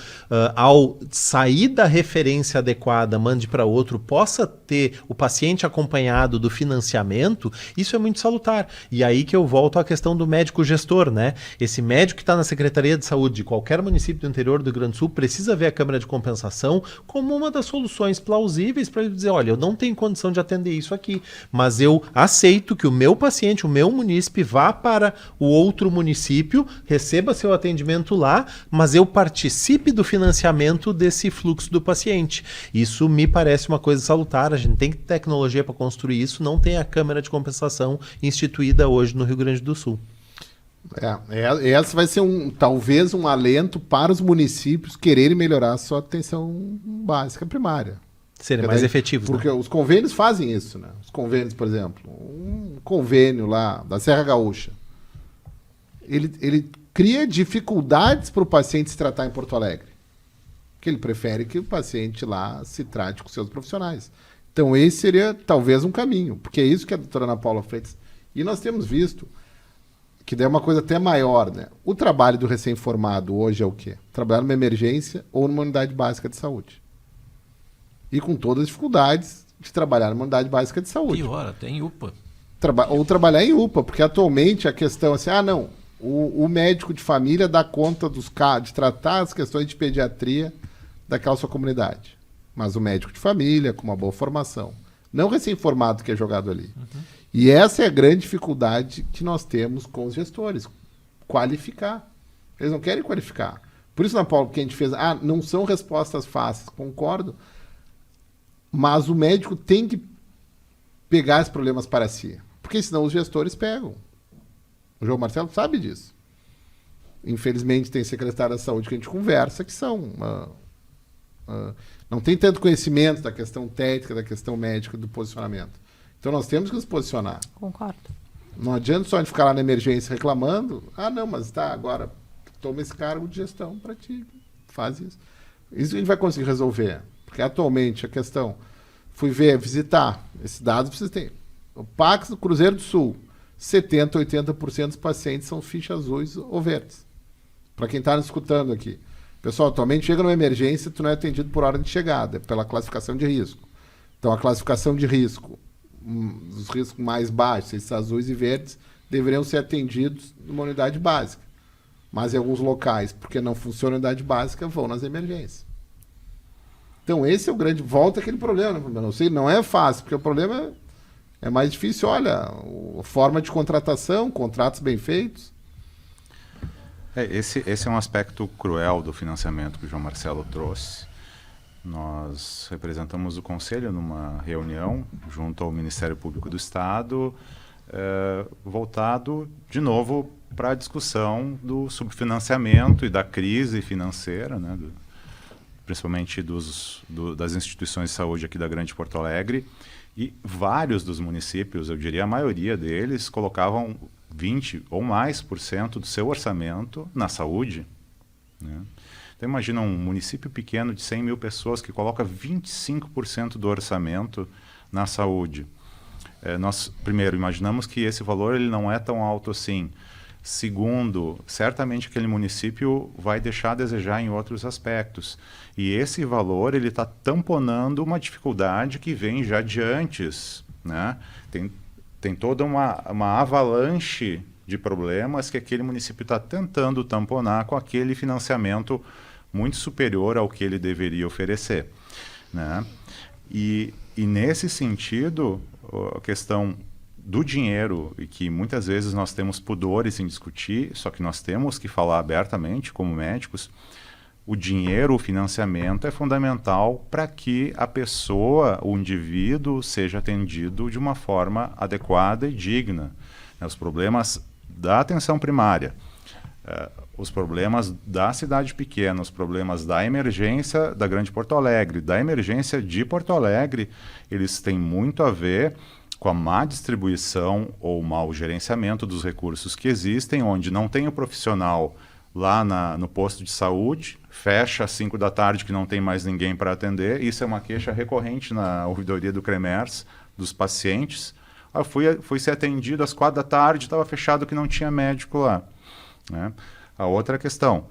ao sair da referência adequada, mande para outro, possa ter o paciente acompanhado do financiamento, isso é muito salutar. E aí que eu volto à questão do médico gestor, né? Esse médico que está na Secretaria de Saúde de qualquer município do interior do Rio Grande do Sul precisa ver a câmara de compensação como uma das soluções plausíveis para ele dizer, olha, eu não tenho condição de atender isso aqui, mas eu aceito que o meu paciente, o meu munícipe, vá para o outro município, receba seu atendimento lá, mas eu participe do financiamento desse fluxo do paciente. Isso me parece uma coisa salutar, a gente tem tecnologia para construir isso, não tem a Câmara de Compensação instituída hoje no Rio Grande do Sul. Essa vai ser talvez um alento para os municípios quererem melhorar a sua atenção básica primária. Serem mais efetivos. Porque né? os convênios fazem isso, né? Os convênios, por exemplo, um convênio lá da Serra Gaúcha, ele cria dificuldades para o paciente se tratar em Porto Alegre. Que ele prefere que o paciente lá se trate com seus profissionais. Então esse seria talvez um caminho, porque é isso que a doutora Ana Paula Freitas... E nós temos visto que daí é uma coisa até maior, né? O trabalho do recém-formado hoje é o quê? Trabalhar numa emergência ou numa unidade básica de saúde. E com todas as dificuldades de trabalhar numa unidade básica de saúde. Pior, até em UPA. Ou trabalhar em UPA, porque atualmente a questão é assim, o médico de família dá conta de tratar as questões de pediatria daquela sua comunidade. Mas o médico de família, com uma boa formação. Não recém-formado que é jogado ali. Uhum. E essa é a grande dificuldade que nós temos com os gestores. Qualificar. Eles não querem qualificar. Por isso, Ana Paula, que a gente fez... não são respostas fáceis, concordo. Mas o médico tem que pegar os problemas para si. Porque senão os gestores pegam. O João Marcelo sabe disso. Infelizmente, tem secretários da saúde que a gente conversa que são... não tem tanto conhecimento da questão técnica, da questão médica, do posicionamento. Então, nós temos que nos posicionar. Concordo. Não adianta só a gente ficar lá na emergência reclamando. Não, mas tá, agora toma esse cargo de gestão para ti. Faz isso. Isso a gente vai conseguir resolver. Porque atualmente a questão... Fui visitar. Esses dados vocês têm. O Pax do Cruzeiro do Sul. 70%, 80% dos pacientes são fichas azuis ou verdes. Para quem está nos escutando aqui. Pessoal, atualmente chega numa emergência, tu não é atendido por hora de chegada, é pela classificação de risco. Então, a classificação de risco, os riscos mais baixos, esses azuis e verdes, deveriam ser atendidos numa unidade básica. Mas em alguns locais, porque não funciona a unidade básica, vão nas emergências. Então, esse é o grande... Volta aquele problema, né? Não sei, não é fácil, porque o problema é mais difícil. Olha, a forma de contratação, contratos bem feitos. Esse é um aspecto cruel do financiamento que o João Marcelo trouxe. Nós representamos o Conselho numa reunião junto ao Ministério Público do Estado, voltado, de novo, para a discussão do subfinanciamento e da crise financeira, né, principalmente das instituições de saúde aqui da Grande Porto Alegre. E vários dos municípios, eu diria a maioria deles, colocavam 20 ou mais por cento do seu orçamento na saúde, né? Então imagina um município pequeno de 100 mil pessoas que coloca 25% do orçamento na saúde. Nós, primeiro, imaginamos que esse valor ele não é tão alto assim. Segundo, certamente aquele município vai deixar a desejar em outros aspectos. E esse valor ele está tamponando uma dificuldade que vem já de antes, né? Tem toda uma avalanche de problemas que aquele município está tentando tamponar com aquele financiamento muito superior ao que ele deveria oferecer, né? E nesse sentido, a questão do dinheiro, e que muitas vezes nós temos pudores em discutir, só que nós temos que falar abertamente como médicos, o dinheiro, o financiamento é fundamental para que a pessoa, o indivíduo, seja atendido de uma forma adequada e digna. Os problemas da atenção primária, os problemas da cidade pequena, os problemas da emergência da Grande Porto Alegre, da emergência de Porto Alegre, eles têm muito a ver com a má distribuição ou mau gerenciamento dos recursos que existem, onde não tem o profissional lá no posto de saúde, fecha às 5 da tarde que não tem mais ninguém para atender. Isso é uma queixa recorrente na ouvidoria do CREMERS, dos pacientes. Eu fui ser atendido às 4 da tarde, estava fechado que não tinha médico lá, né? A outra questão,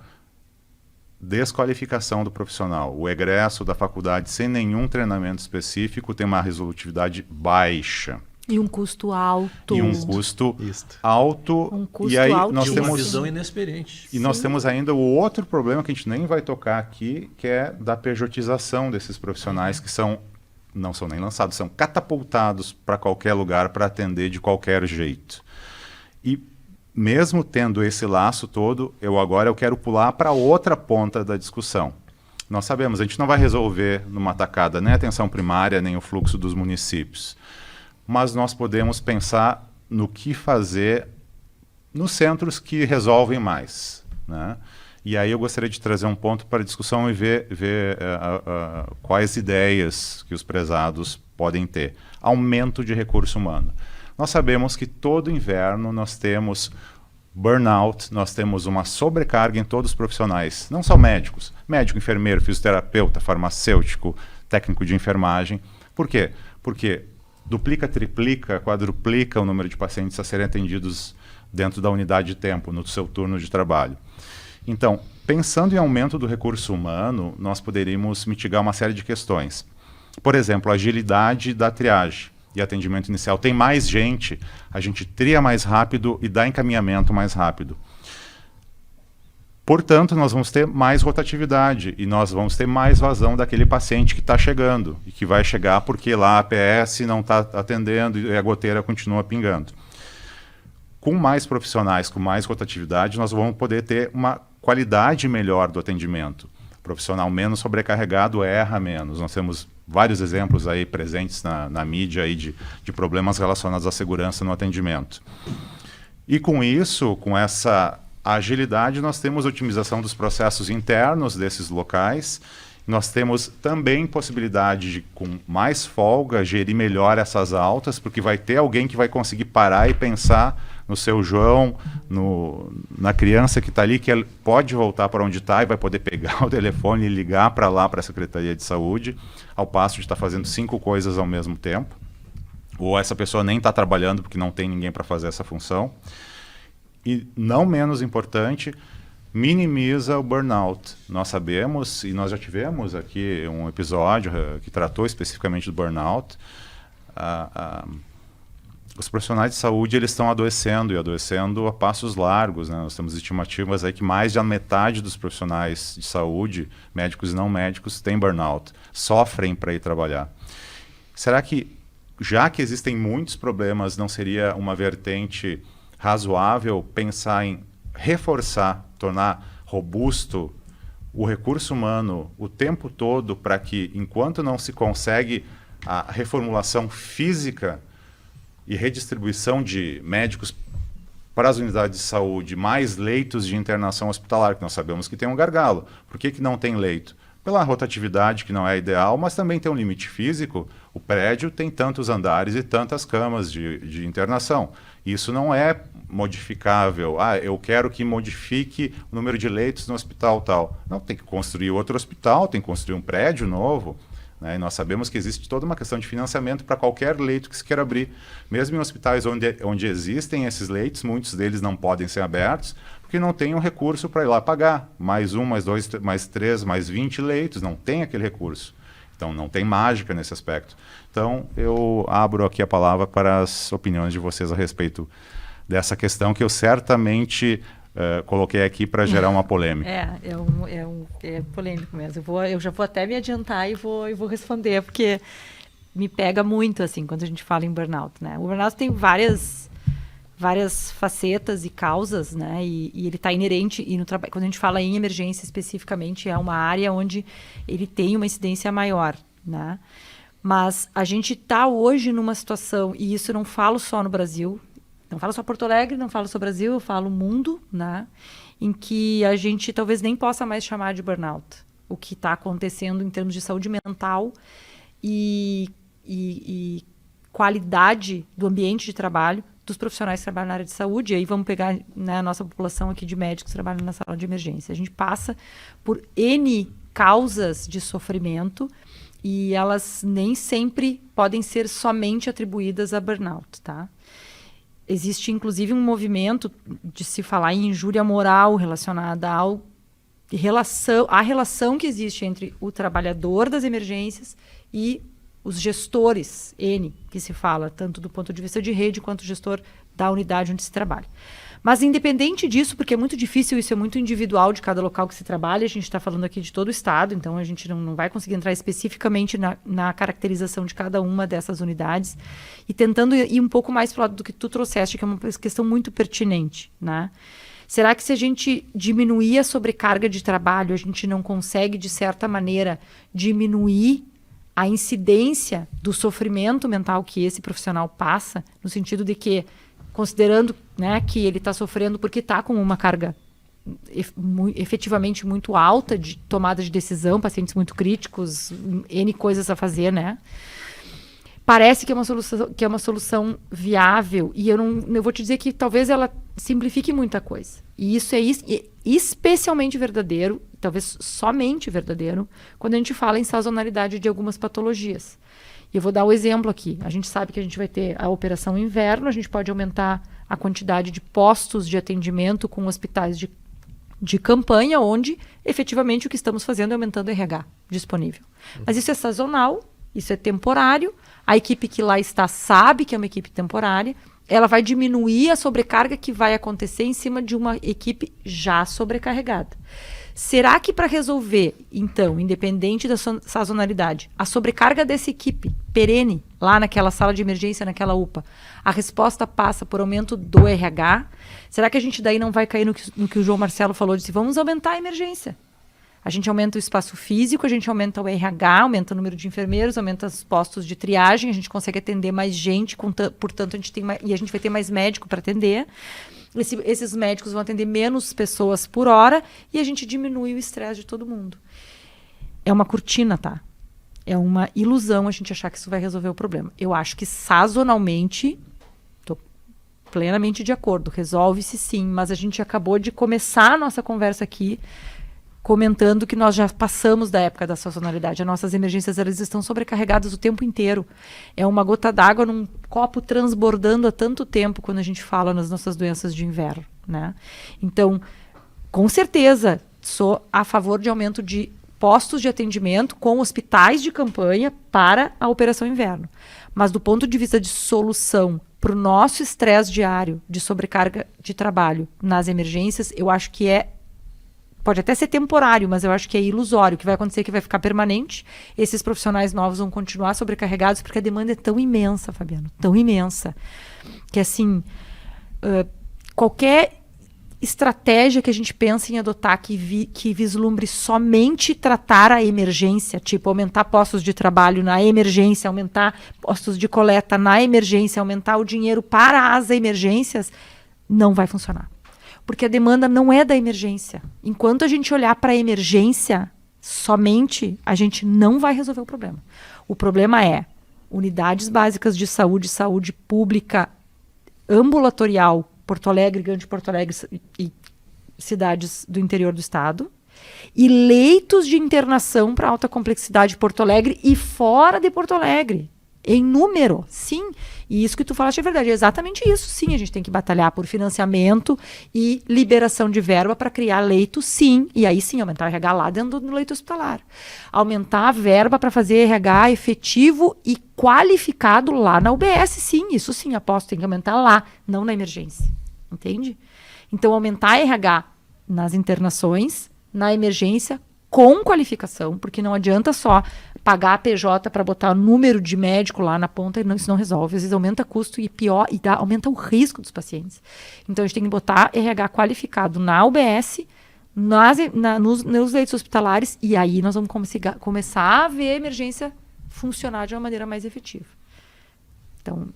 desqualificação do profissional. O egresso da faculdade sem nenhum treinamento específico tem uma resolutividade baixa. E um custo alto. E um custo alto. Um custo e aí alto. nós E uma temos visão inexperiente. E nós temos ainda o outro problema que a gente nem vai tocar aqui, que é da pejotização desses profissionais que não são nem lançados, são catapultados para qualquer lugar para atender de qualquer jeito. E mesmo tendo esse laço todo, eu quero pular para outra ponta da discussão. Nós sabemos, a gente não vai resolver numa tacada nem a atenção primária, nem o fluxo dos municípios. Mas nós podemos pensar no que fazer nos centros que resolvem mais, né? E aí eu gostaria de trazer um ponto para a discussão e ver quais ideias que os prezados podem ter. Aumento de recurso humano. Nós sabemos que todo inverno nós temos burnout, nós temos uma sobrecarga em todos os profissionais, não só médicos, médico, enfermeiro, fisioterapeuta, farmacêutico, técnico de enfermagem. Por quê? Porque duplica, triplica, quadruplica o número de pacientes a serem atendidos dentro da unidade de tempo, no seu turno de trabalho. Então, pensando em aumento do recurso humano, nós poderíamos mitigar uma série de questões. Por exemplo, a agilidade da triagem e atendimento inicial. Tem mais gente, a gente tria mais rápido e dá encaminhamento mais rápido. Portanto, nós vamos ter mais rotatividade e nós vamos ter mais vazão daquele paciente que está chegando e que vai chegar porque lá a APS não está atendendo e a goteira continua pingando. Com mais profissionais, com mais rotatividade, nós vamos poder ter uma qualidade melhor do atendimento. O profissional menos sobrecarregado erra menos. Nós temos vários exemplos aí presentes na mídia aí de problemas relacionados à segurança no atendimento. E com isso, com essa agilidade, nós temos otimização dos processos internos desses locais. Nós temos também possibilidade de, com mais folga, gerir melhor essas altas, porque vai ter alguém que vai conseguir parar e pensar no seu João, na criança que está ali, que pode voltar para onde está e vai poder pegar o telefone e ligar para lá, para a Secretaria de Saúde, ao passo de estar fazendo 5 coisas ao mesmo tempo. Ou essa pessoa nem está trabalhando porque não tem ninguém para fazer essa função. E, não menos importante, minimiza o burnout. Nós sabemos, e nós já tivemos aqui um episódio que tratou especificamente do burnout, os profissionais de saúde eles estão adoecendo, e adoecendo a passos largos, né? Nós temos estimativas aí que mais de a metade dos profissionais de saúde, médicos e não médicos, têm burnout, sofrem para ir trabalhar. Será que, já que existem muitos problemas, não seria uma vertente razoável pensar em reforçar, tornar robusto o recurso humano o tempo todo para que, enquanto não se consegue a reformulação física e redistribuição de médicos para as unidades de saúde, mais leitos de internação hospitalar, que nós sabemos que tem um gargalo. Por que não tem leito? Pela rotatividade, que não é ideal, mas também tem um limite físico. O prédio tem tantos andares e tantas camas de internação. Isso não é modificável. Eu quero que modifique o número de leitos no hospital tal. Não, tem que construir outro hospital, tem que construir um prédio novo. Né? E nós sabemos que existe toda uma questão de financiamento para qualquer leito que se queira abrir. Mesmo em hospitais onde existem esses leitos, muitos deles não podem ser abertos, porque não tem um recurso para ir lá pagar. Mais 1, mais 2, mais 3, mais 20 leitos, não tem aquele recurso. Então, não tem mágica nesse aspecto. Então, eu abro aqui a palavra para as opiniões de vocês a respeito dessa questão que eu certamente coloquei aqui para gerar uma polêmica. É polêmico mesmo. Eu já vou até me adiantar e vou responder, porque me pega muito, assim, quando a gente fala em burnout, né? O burnout tem várias facetas e causas, né? E ele está inerente, e no trabalho, quando a gente fala em emergência especificamente, é uma área onde ele tem uma incidência maior, né? Mas a gente está hoje numa situação, e isso não falo só no Brasil, não falo só Porto Alegre, não falo só Brasil, eu falo mundo, né? Em que a gente talvez nem possa mais chamar de burnout. O que está acontecendo em termos de saúde mental e qualidade do ambiente de trabalho dos profissionais que trabalham na área de saúde. E aí vamos pegar, né, a nossa população aqui de médicos que trabalham na sala de emergência. A gente passa por N causas de sofrimento e elas nem sempre podem ser somente atribuídas a burnout, tá? Existe, inclusive, um movimento de se falar em injúria moral relacionada à relação que existe entre o trabalhador das emergências e os gestores, que se fala, tanto do ponto de vista de rede quanto o gestor da unidade onde se trabalha. Mas, independente disso, porque é muito difícil, isso é muito individual de cada local que se trabalha, a gente está falando aqui de todo o estado, então a gente não vai conseguir entrar especificamente na caracterização de cada uma dessas unidades, e tentando ir um pouco mais para o lado do que tu trouxeste, que é uma questão muito pertinente, né? Será que se a gente diminuir a sobrecarga de trabalho, a gente não consegue, de certa maneira, diminuir a incidência do sofrimento mental que esse profissional passa, no sentido de que, considerando, né, que ele está sofrendo porque está com uma carga efetivamente muito alta de tomada de decisão, pacientes muito críticos, N coisas a fazer, né? Parece que é uma solução viável, e eu vou te dizer que talvez ela simplifique muita coisa. E isso é especialmente verdadeiro, talvez somente verdadeiro, quando a gente fala em sazonalidade de algumas patologias. E eu vou dar o exemplo aqui. A gente sabe que a gente vai ter a operação inverno, a gente pode aumentar a quantidade de postos de atendimento com hospitais de campanha, onde efetivamente o que estamos fazendo é aumentando o RH disponível. Mas isso é sazonal, isso é temporário, a equipe que lá está sabe que é uma equipe temporária, ela vai diminuir a sobrecarga que vai acontecer em cima de uma equipe já sobrecarregada. Será que para resolver, então, independente da sazonalidade, a sobrecarga dessa equipe perene, lá naquela sala de emergência, naquela UPA, a resposta passa por aumento do RH? Será que a gente daí não vai cair no que o João Marcelo falou, de vamos aumentar a emergência? A gente aumenta o espaço físico, a gente aumenta o RH, aumenta o número de enfermeiros, aumenta os postos de triagem, a gente consegue atender mais gente, portanto, a gente vai ter mais médico para atender. Esses médicos vão atender menos pessoas por hora e a gente diminui o estresse de todo mundo. É uma cortina, tá? É uma ilusão a gente achar que isso vai resolver o problema. Eu acho que sazonalmente, estou plenamente de acordo, resolve-se sim, mas a gente acabou de começar a nossa conversa aqui comentando que nós já passamos da época da sazonalidade. As nossas emergências, elas estão sobrecarregadas o tempo inteiro. É uma gota d'água num copo transbordando há tanto tempo quando a gente fala nas nossas doenças de inverno, né? Então, com certeza, sou a favor de aumento de postos de atendimento com hospitais de campanha para a operação inverno. Mas do ponto de vista de solução para o nosso estresse diário de sobrecarga de trabalho nas emergências, eu acho que pode até ser temporário, mas eu acho que é ilusório. O que vai acontecer é que vai ficar permanente. Esses profissionais novos vão continuar sobrecarregados porque a demanda é tão imensa, Fabiano, tão imensa, que assim, qualquer estratégia que a gente pensa em adotar que vislumbre somente tratar a emergência, tipo aumentar postos de trabalho na emergência, aumentar postos de coleta na emergência, aumentar o dinheiro para as emergências, não vai funcionar. Porque a demanda não é da emergência. Enquanto a gente olhar para a emergência somente, a gente não vai resolver o problema. O problema é unidades básicas de saúde, saúde pública ambulatorial, Porto Alegre, Grande Porto Alegre e cidades do interior do estado, e leitos de internação para alta complexidade de Porto Alegre e fora de Porto Alegre. Em número, sim. E isso que tu falaste é verdade. É exatamente isso, sim. A gente tem que batalhar por financiamento e liberação de verba para criar leito, sim. E aí sim, aumentar o RH lá dentro do leito hospitalar. Aumentar a verba para fazer RH efetivo e qualificado lá na UBS, sim. Isso sim, aposto. Tem que aumentar lá, não na emergência. Entende? Então, aumentar RH nas internações, na emergência, com qualificação, porque não adianta só pagar a PJ para botar o número de médico lá na ponta, e não, isso não resolve. Às vezes aumenta custo e pior, e aumenta o risco dos pacientes. Então a gente tem que botar RH qualificado na UBS, nos leitos hospitalares, e aí nós vamos começar a ver a emergência funcionar de uma maneira mais efetiva. Então,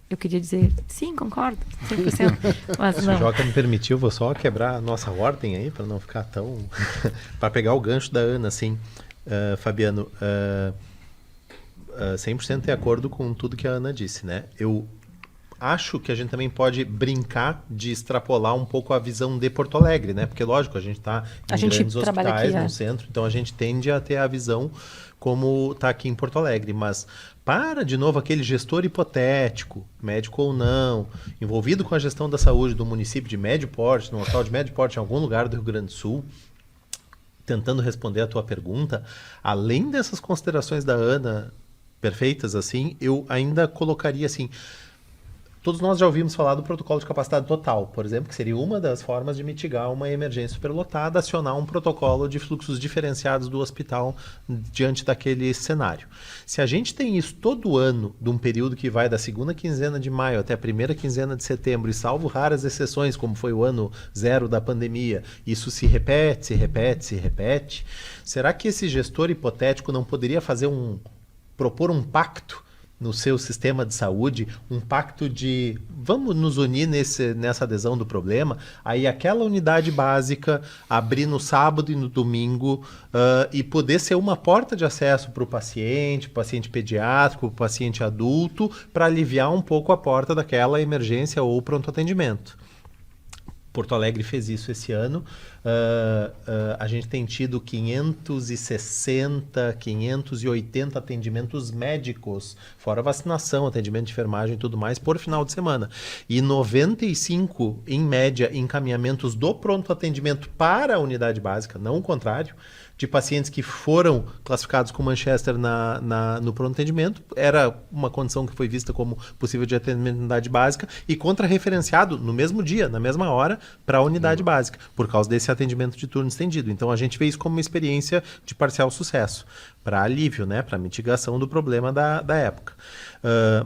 eu queria dizer, sim, concordo, 100%. Mas Se não. o Joca me permitiu, vou só quebrar a nossa ordem aí, para não ficar tão... para pegar o gancho da Ana, assim. Fabiano, 100% de acordo com tudo que a Ana disse, né? Eu acho que a gente também pode brincar de extrapolar um pouco a visão de Porto Alegre, né? Porque, lógico, a gente está em grandes hospitais no centro, então a gente tende a ter a visão como está aqui em Porto Alegre, mas para, de novo, aquele gestor hipotético, médico ou não, envolvido com a gestão da saúde do município de médio porte, no hospital de médio porte em algum lugar do Rio Grande do Sul, tentando responder a tua pergunta, além dessas considerações da Ana perfeitas, assim, eu ainda colocaria assim, todos nós já ouvimos falar do protocolo de capacidade total, por exemplo, que seria uma das formas de mitigar uma emergência superlotada, acionar um protocolo de fluxos diferenciados do hospital diante daquele cenário. Se a gente tem isso todo ano, de um período que vai da segunda quinzena de maio até a primeira quinzena de setembro, e salvo raras exceções, como foi o ano zero da pandemia, isso se repete, será que esse gestor hipotético não poderia propor um pacto no seu sistema de saúde, um pacto de vamos nos unir nessa adesão do problema, aí aquela unidade básica abrir no sábado e no domingo e poder ser uma porta de acesso para o paciente pediátrico, paciente adulto, para aliviar um pouco a porta daquela emergência ou pronto atendimento. Porto Alegre fez isso esse ano. A gente tem tido 560, 580 atendimentos médicos, fora vacinação, atendimento de enfermagem e tudo mais, por final de semana. E 95, em média, encaminhamentos do pronto atendimento para a unidade básica, não o contrário, de pacientes que foram classificados com Manchester no pronto atendimento. Era uma condição que foi vista como possível de atendimento na unidade básica e contra-referenciado no mesmo dia, na mesma hora, para a unidade básica, por causa desse atendimento de turno estendido. Então a gente vê isso como uma experiência de parcial sucesso, para alívio, né, para mitigação do problema da época.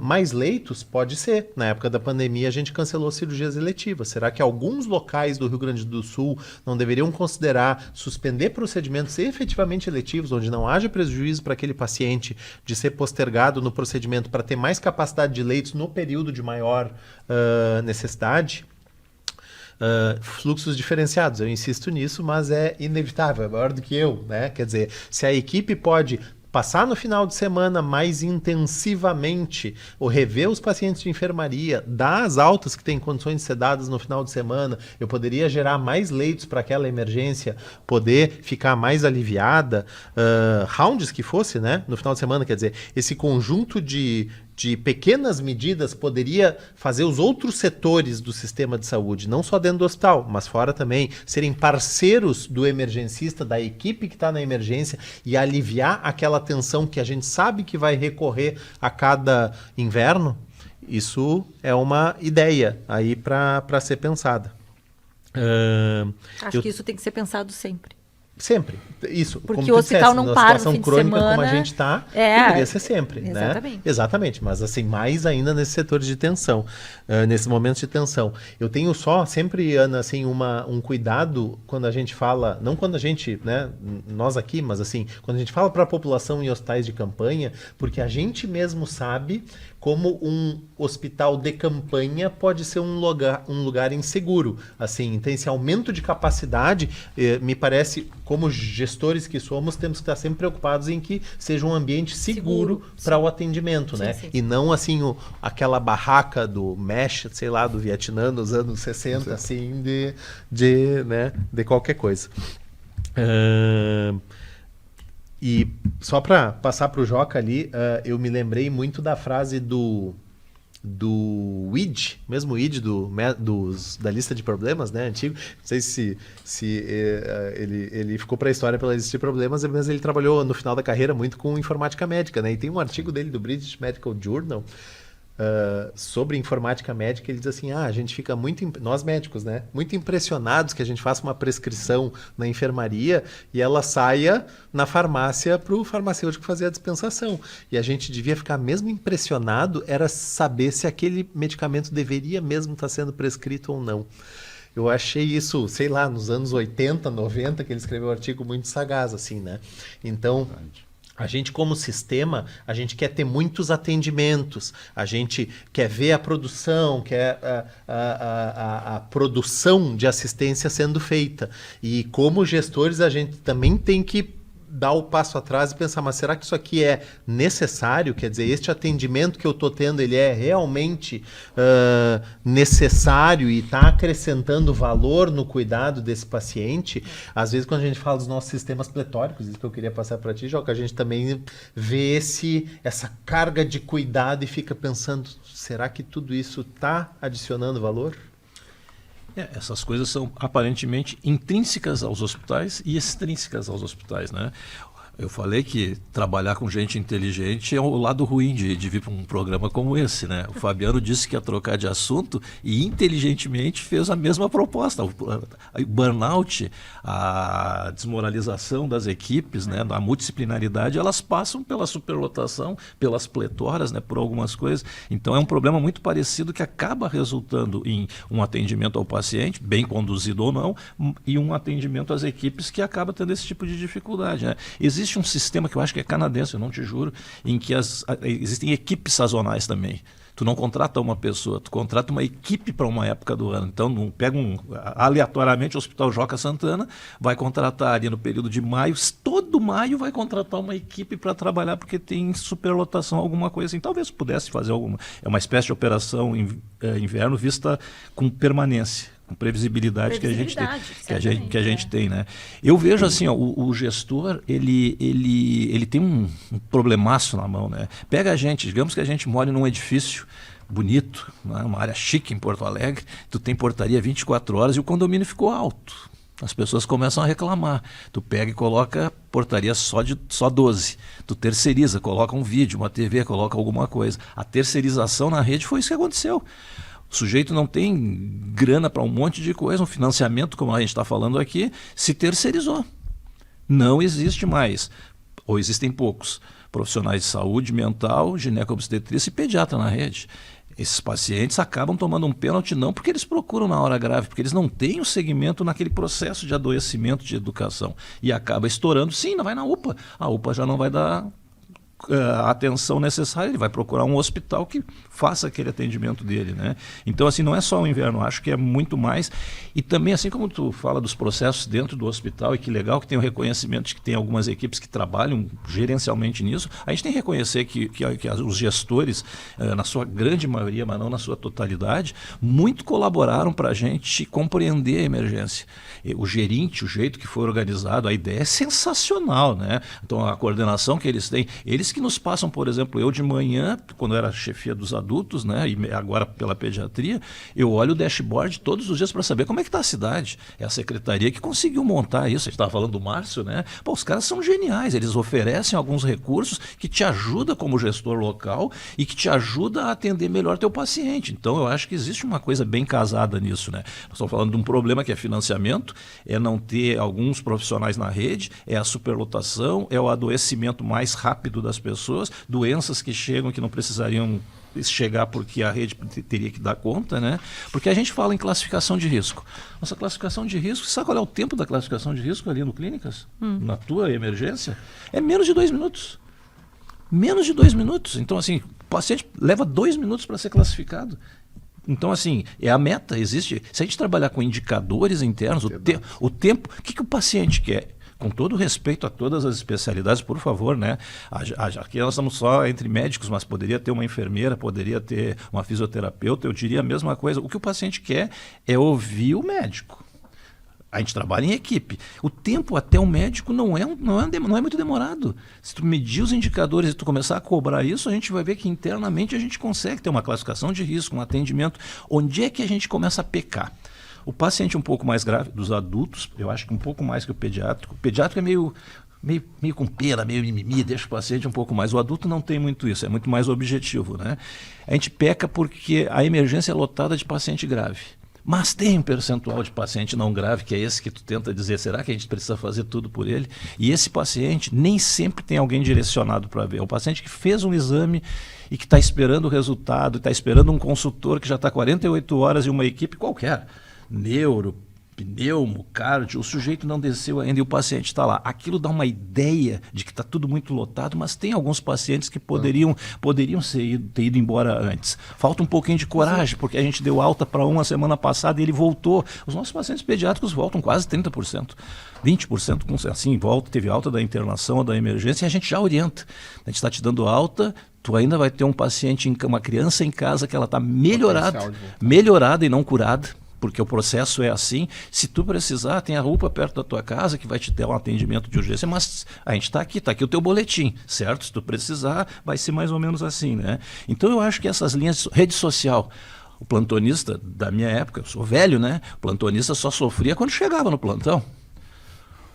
Mais leitos? Pode ser. Na época da pandemia a gente cancelou cirurgias eletivas. Será que alguns locais do Rio Grande do Sul não deveriam considerar suspender procedimentos efetivamente eletivos, onde não haja prejuízo para aquele paciente de ser postergado no procedimento para ter mais capacidade de leitos no período de maior necessidade? Fluxos diferenciados, eu insisto nisso, mas é inevitável, é maior do que eu, né? Quer dizer, se a equipe pode passar no final de semana mais intensivamente, ou rever os pacientes de enfermaria, dar as altas que têm condições de ser dadas no final de semana, eu poderia gerar mais leitos para aquela emergência poder ficar mais aliviada, rounds que fosse, né, no final de semana, quer dizer, esse conjunto de pequenas medidas poderia fazer os outros setores do sistema de saúde, não só dentro do hospital, mas fora também, serem parceiros do emergencista, da equipe que está na emergência e aliviar aquela tensão que a gente sabe que vai recorrer a cada inverno. Isso é uma ideia aí para ser pensada. Acho que isso tem que ser pensado sempre. Sempre. Isso. Porque como o hospital dissesse, não para no situação fim de crônica semana. como a gente está, deveria ser sempre. Exatamente. Né? Exatamente. Mas assim, mais ainda nesses setores de tensão, nesses momentos de tensão. Eu tenho só, sempre, Ana, assim, um cuidado quando a gente fala, não quando a gente, né, nós aqui, mas assim, quando a gente fala para a população em hospitais de campanha, porque a gente mesmo sabe como um hospital de campanha pode ser um lugar inseguro. Assim, então esse aumento de capacidade me parece como gestores que somos, temos que estar sempre preocupados em que seja um ambiente seguro para o atendimento, Sim, né? sim. E não assim aquela barraca do mesh, sei lá, do Vietnã nos anos 60, assim, de qualquer coisa. E só para passar para o Joca ali, eu me lembrei muito da frase do ID, mesmo ID da lista de problemas, né, antigo. Não sei se ele ficou para a história pela lista de problemas, mas ele trabalhou no final da carreira muito com informática médica, né? E tem um artigo dele do British Medical Journal sobre informática médica. Ele diz assim, a gente fica nós médicos, né, muito impressionados que a gente faça uma prescrição na enfermaria e ela saia na farmácia para o farmacêutico fazer a dispensação. E a gente devia ficar mesmo impressionado era saber se aquele medicamento deveria mesmo estar sendo prescrito ou não. Eu achei isso, sei lá, nos anos 80, 90, que ele escreveu um artigo muito sagaz, assim, né? Então, a gente, como sistema, a gente quer ter muitos atendimentos, a gente quer ver a produção, quer a produção de assistência sendo feita. E como gestores, a gente também tem que dar o passo atrás e pensar, mas será que isso aqui é necessário? Quer dizer, este atendimento que eu estou tendo, ele é realmente necessário e está acrescentando valor no cuidado desse paciente? Às vezes, quando a gente fala dos nossos sistemas pletóricos, isso que eu queria passar para ti, Joca, a gente também vê essa carga de cuidado e fica pensando, será que tudo isso está adicionando valor? Essas coisas são aparentemente intrínsecas aos hospitais e extrínsecas aos hospitais, né? Eu falei que trabalhar com gente inteligente é o lado ruim de vir para um programa como esse, né? O Fabiano disse que ia trocar de assunto e inteligentemente fez a mesma proposta. O burnout, a desmoralização das equipes, né? A multidisciplinaridade, elas passam pela superlotação, pelas pletoras, né? Por algumas coisas. Então é um problema muito parecido que acaba resultando em um atendimento ao paciente, bem conduzido ou não, e um atendimento às equipes que acaba tendo esse tipo de dificuldade, né? Existe um sistema que eu acho que é canadense, eu não te juro, em que existem equipes sazonais também. Tu não contrata uma pessoa, tu contrata uma equipe para uma época do ano. Então, aleatoriamente, o Hospital Joca Santana vai contratar ali no período de maio, todo maio vai contratar uma equipe para trabalhar porque tem superlotação, alguma coisa assim. Talvez pudesse fazer alguma. É uma espécie de operação inverno vista com permanência, com previsibilidade que a gente tem, né? Eu vejo assim, ó, o gestor, ele tem um problemaço na mão, né? Pega a gente, digamos que a gente mora num edifício bonito, né? Uma área chique em Porto Alegre, tu tem portaria 24 horas e o condomínio ficou alto. As pessoas começam a reclamar. Tu pega e coloca portaria só 12. Tu terceiriza, coloca um vídeo, uma TV, coloca alguma coisa. A terceirização na rede foi isso que aconteceu. O sujeito não tem grana para um monte de coisa, um financiamento, como a gente está falando aqui, se terceirizou. Não existe mais, ou existem poucos, profissionais de saúde mental, gineco-obstetrícia e pediatra na rede. Esses pacientes acabam tomando um pênalti não porque eles procuram na hora grave, porque eles não têm o segmento naquele processo de adoecimento de educação. E acaba estourando, sim, não vai na UPA. A UPA já não vai dar a atenção necessária, ele vai procurar um hospital que faça aquele atendimento dele, né? Então, assim, não é só o inverno, acho que é muito mais. E também, assim como tu fala dos processos dentro do hospital, e que legal que tem o reconhecimento de que tem algumas equipes que trabalham gerencialmente nisso, a gente tem que reconhecer que os gestores, na sua grande maioria, mas não na sua totalidade, muito colaboraram para a gente compreender a emergência. O gerente, o jeito que foi organizado, a ideia é sensacional, né? Então, a coordenação que eles têm, eles que nos passam, por exemplo, eu de manhã, quando eu era chefia dos adultos, né, e agora pela pediatria, eu olho o dashboard todos os dias para saber como é que está a cidade. É a secretaria que conseguiu montar isso. A gente estava falando do Márcio, né? Pô, os caras são geniais, eles oferecem alguns recursos que te ajudam como gestor local e que te ajudam a atender melhor teu paciente. Então, eu acho que existe uma coisa bem casada nisso, né? Nós estamos falando de um problema que é financiamento, é não ter alguns profissionais na rede, é a superlotação, é o adoecimento mais rápido das pessoas, doenças que chegam que não precisariam chegar porque a rede teria que dar conta, né? Porque a gente fala em classificação de risco. Nossa classificação de risco, sabe qual é o tempo da classificação de risco ali no Clínicas? Na tua emergência? É menos de 2 minutos. Menos de 2 minutos. Então, assim, o paciente leva 2 minutos para ser classificado. Então, assim, é a meta, existe. Se a gente trabalhar com indicadores internos, o tempo, o que o paciente quer? com todo respeito a todas as especialidades, por favor, né? Aqui nós estamos só entre médicos, mas poderia ter uma enfermeira, poderia ter uma fisioterapeuta, eu diria a mesma coisa. O que o paciente quer é ouvir o médico. A gente trabalha em equipe. O tempo até o médico não é muito demorado. Se tu medir os indicadores e tu começar a cobrar isso, a gente vai ver que internamente a gente consegue ter uma classificação de risco, um atendimento. Onde é que a gente começa a pecar? O paciente um pouco mais grave, dos adultos, eu acho que um pouco mais que o pediátrico. O pediátrico é meio com pena, meio mimimi, deixa o paciente um pouco mais. O adulto não tem muito isso, é muito mais objetivo, né? A gente peca porque a emergência é lotada de paciente grave. Mas tem um percentual de paciente não grave, que é esse que tu tenta dizer, será que a gente precisa fazer tudo por ele? E esse paciente nem sempre tem alguém direcionado para ver. É um paciente que fez um exame e que está esperando o resultado, está esperando um consultor que já está 48 horas e uma equipe qualquer. Neuro, pneumo, cardio, o sujeito não desceu ainda e o paciente está lá. Aquilo dá uma ideia de que está tudo muito lotado, mas tem alguns pacientes que poderiam ter ido embora antes. Falta um pouquinho de coragem, porque a gente deu alta para uma semana passada e ele voltou. Os nossos pacientes pediátricos voltam quase 30%. 20% assim, teve alta da internação ou da emergência e a gente já orienta. A gente está te dando alta, tu ainda vai ter um paciente, uma criança em casa que ela está melhorada e não curada. Porque o processo é assim. Se tu precisar, tem a UPA perto da tua casa que vai te dar um atendimento de urgência, mas a gente está aqui o teu boletim, certo? Se tu precisar, vai ser mais ou menos assim, né? Então eu acho que essas linhas, rede social, o plantonista da minha época, eu sou velho, né? O plantonista só sofria quando chegava no plantão.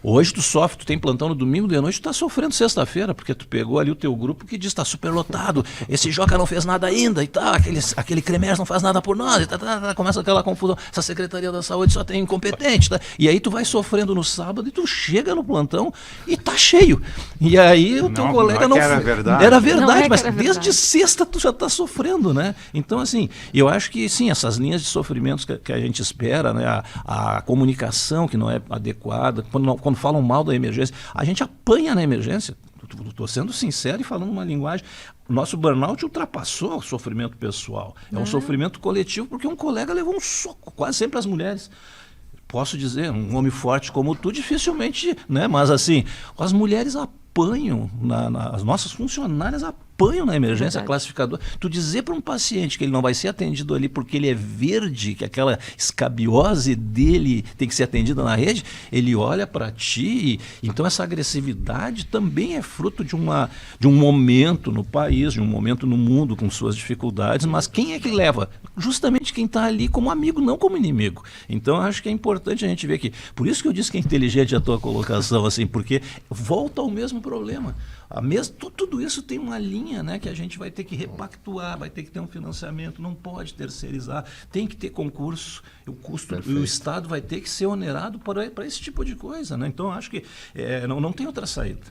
Hoje tu tem plantão no domingo de noite, tu está sofrendo sexta-feira, porque tu pegou ali o teu grupo que diz que está super lotado, esse Joca não fez nada ainda e tal, aquele Cremers não faz nada por nós, e começa aquela confusão, essa Secretaria da Saúde só tem incompetente, tá? E aí tu vai sofrendo no sábado e tu chega no plantão e tá cheio. E aí o teu colega não... Era verdade. Era verdade, mas era desde verdade. sexta tu já está sofrendo, né? Então, assim, eu acho que sim, essas linhas de sofrimentos que a gente espera, né? A comunicação que não é adequada, quando falam mal da emergência, a gente apanha na emergência. Estou sendo sincero e falando uma linguagem. O nosso burnout ultrapassou o sofrimento pessoal. É um sofrimento coletivo porque um colega levou um soco, quase sempre as mulheres. Posso dizer, um homem forte como tu, dificilmente, né? Mas assim, as mulheres apanham, as nossas funcionárias apanham na emergência classificadora. Tu dizer para um paciente que ele não vai ser atendido ali porque ele é verde, que aquela escabiose dele tem que ser atendida na rede, ele olha para ti. Então essa agressividade também é fruto de um momento no país, de um momento no mundo com suas dificuldades, mas quem é que leva? Justamente quem está ali como amigo, não como inimigo. Então eu acho que é importante a gente ver que, por isso que eu disse que é inteligente a tua colocação, assim, porque volta ao mesmo problema. Tudo isso tem uma linha, né, que a gente vai ter que repactuar, vai ter que ter um financiamento, não pode terceirizar, tem que ter concurso, o custo, o Estado vai ter que ser onerado para esse tipo de coisa, né? Então, eu acho que não tem outra saída.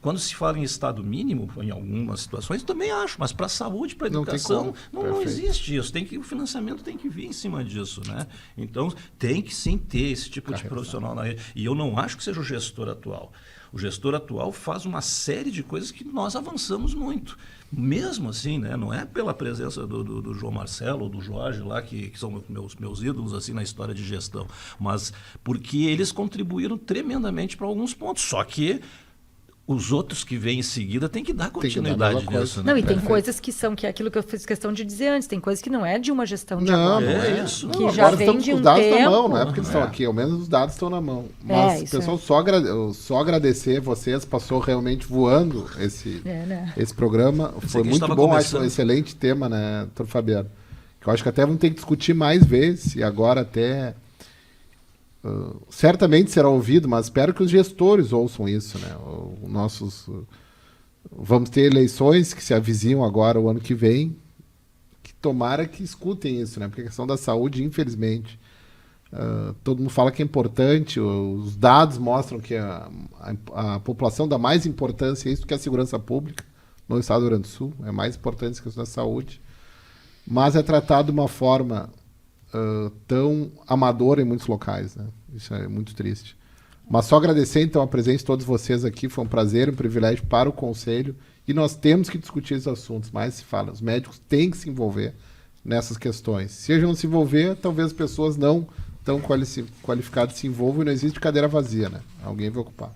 Quando se fala em Estado mínimo, em algumas situações, também acho, mas para a saúde, para a educação, não existe isso. O financiamento tem que vir em cima disso, né? Então, tem que sim ter esse tipo de profissional na rede. E eu não acho que seja o gestor atual. O gestor atual faz uma série de coisas que nós avançamos muito. Mesmo assim, né? Não é pela presença do João Marcelo ou do Jorge lá, que são meus ídolos assim, na história de gestão, mas porque eles contribuíram tremendamente para alguns pontos. Só que os outros que vêm em seguida têm que dar continuidade nisso. Não, e tem coisas que é aquilo que eu fiz questão de dizer antes, tem coisas que não é de uma gestão de agora. É isso. Que Não, já agora vem estamos de com um os dados tempo. na mão, não é porque eles estão aqui, ao menos os dados estão na mão. Mas, pessoal, só agradecer vocês, passou realmente voando esse programa. Foi muito bom, acho um excelente tema, né, doutor Fabiano? Que eu acho que até vamos ter que discutir mais vezes, e agora até... certamente será ouvido, mas espero que os gestores ouçam isso, né? Vamos ter eleições que se avizinham agora o ano que vem, que tomara que escutem isso, né? Porque a questão da saúde, infelizmente, todo mundo fala que é importante, os dados mostram que a população dá mais importância a isso do que a segurança pública no estado do Rio Grande do Sul, é mais importante a questão da saúde, mas é tratado de uma forma tão amadora em muitos locais, né? Isso é muito triste. Mas só agradecer então a presença de todos vocês aqui, foi um prazer, um privilégio para o Conselho, e nós temos que discutir esses assuntos, mais se fala, os médicos têm que se envolver nessas questões. Se eles não se envolver, talvez as pessoas não tão qualificadas se envolvam e não existe cadeira vazia, né? Alguém vai ocupar.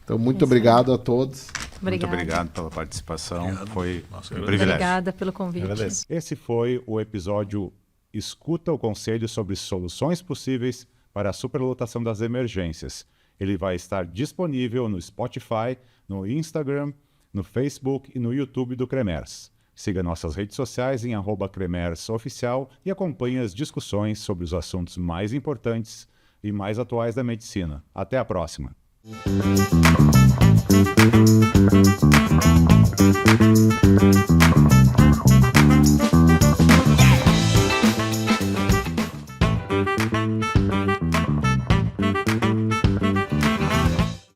Então, muito obrigado a todos. Muito obrigado pela participação. Obrigado. Foi Nossa, um eu privilégio. Obrigada pelo convite. Agradeço. Esse foi o episódio Escuta o Conselho sobre soluções possíveis para a superlotação das emergências. Ele vai estar disponível no Spotify, no Instagram, no Facebook e no YouTube do Cremers. Siga nossas redes sociais em @CremersOficial e acompanhe as discussões sobre os assuntos mais importantes e mais atuais da medicina. Até a próxima!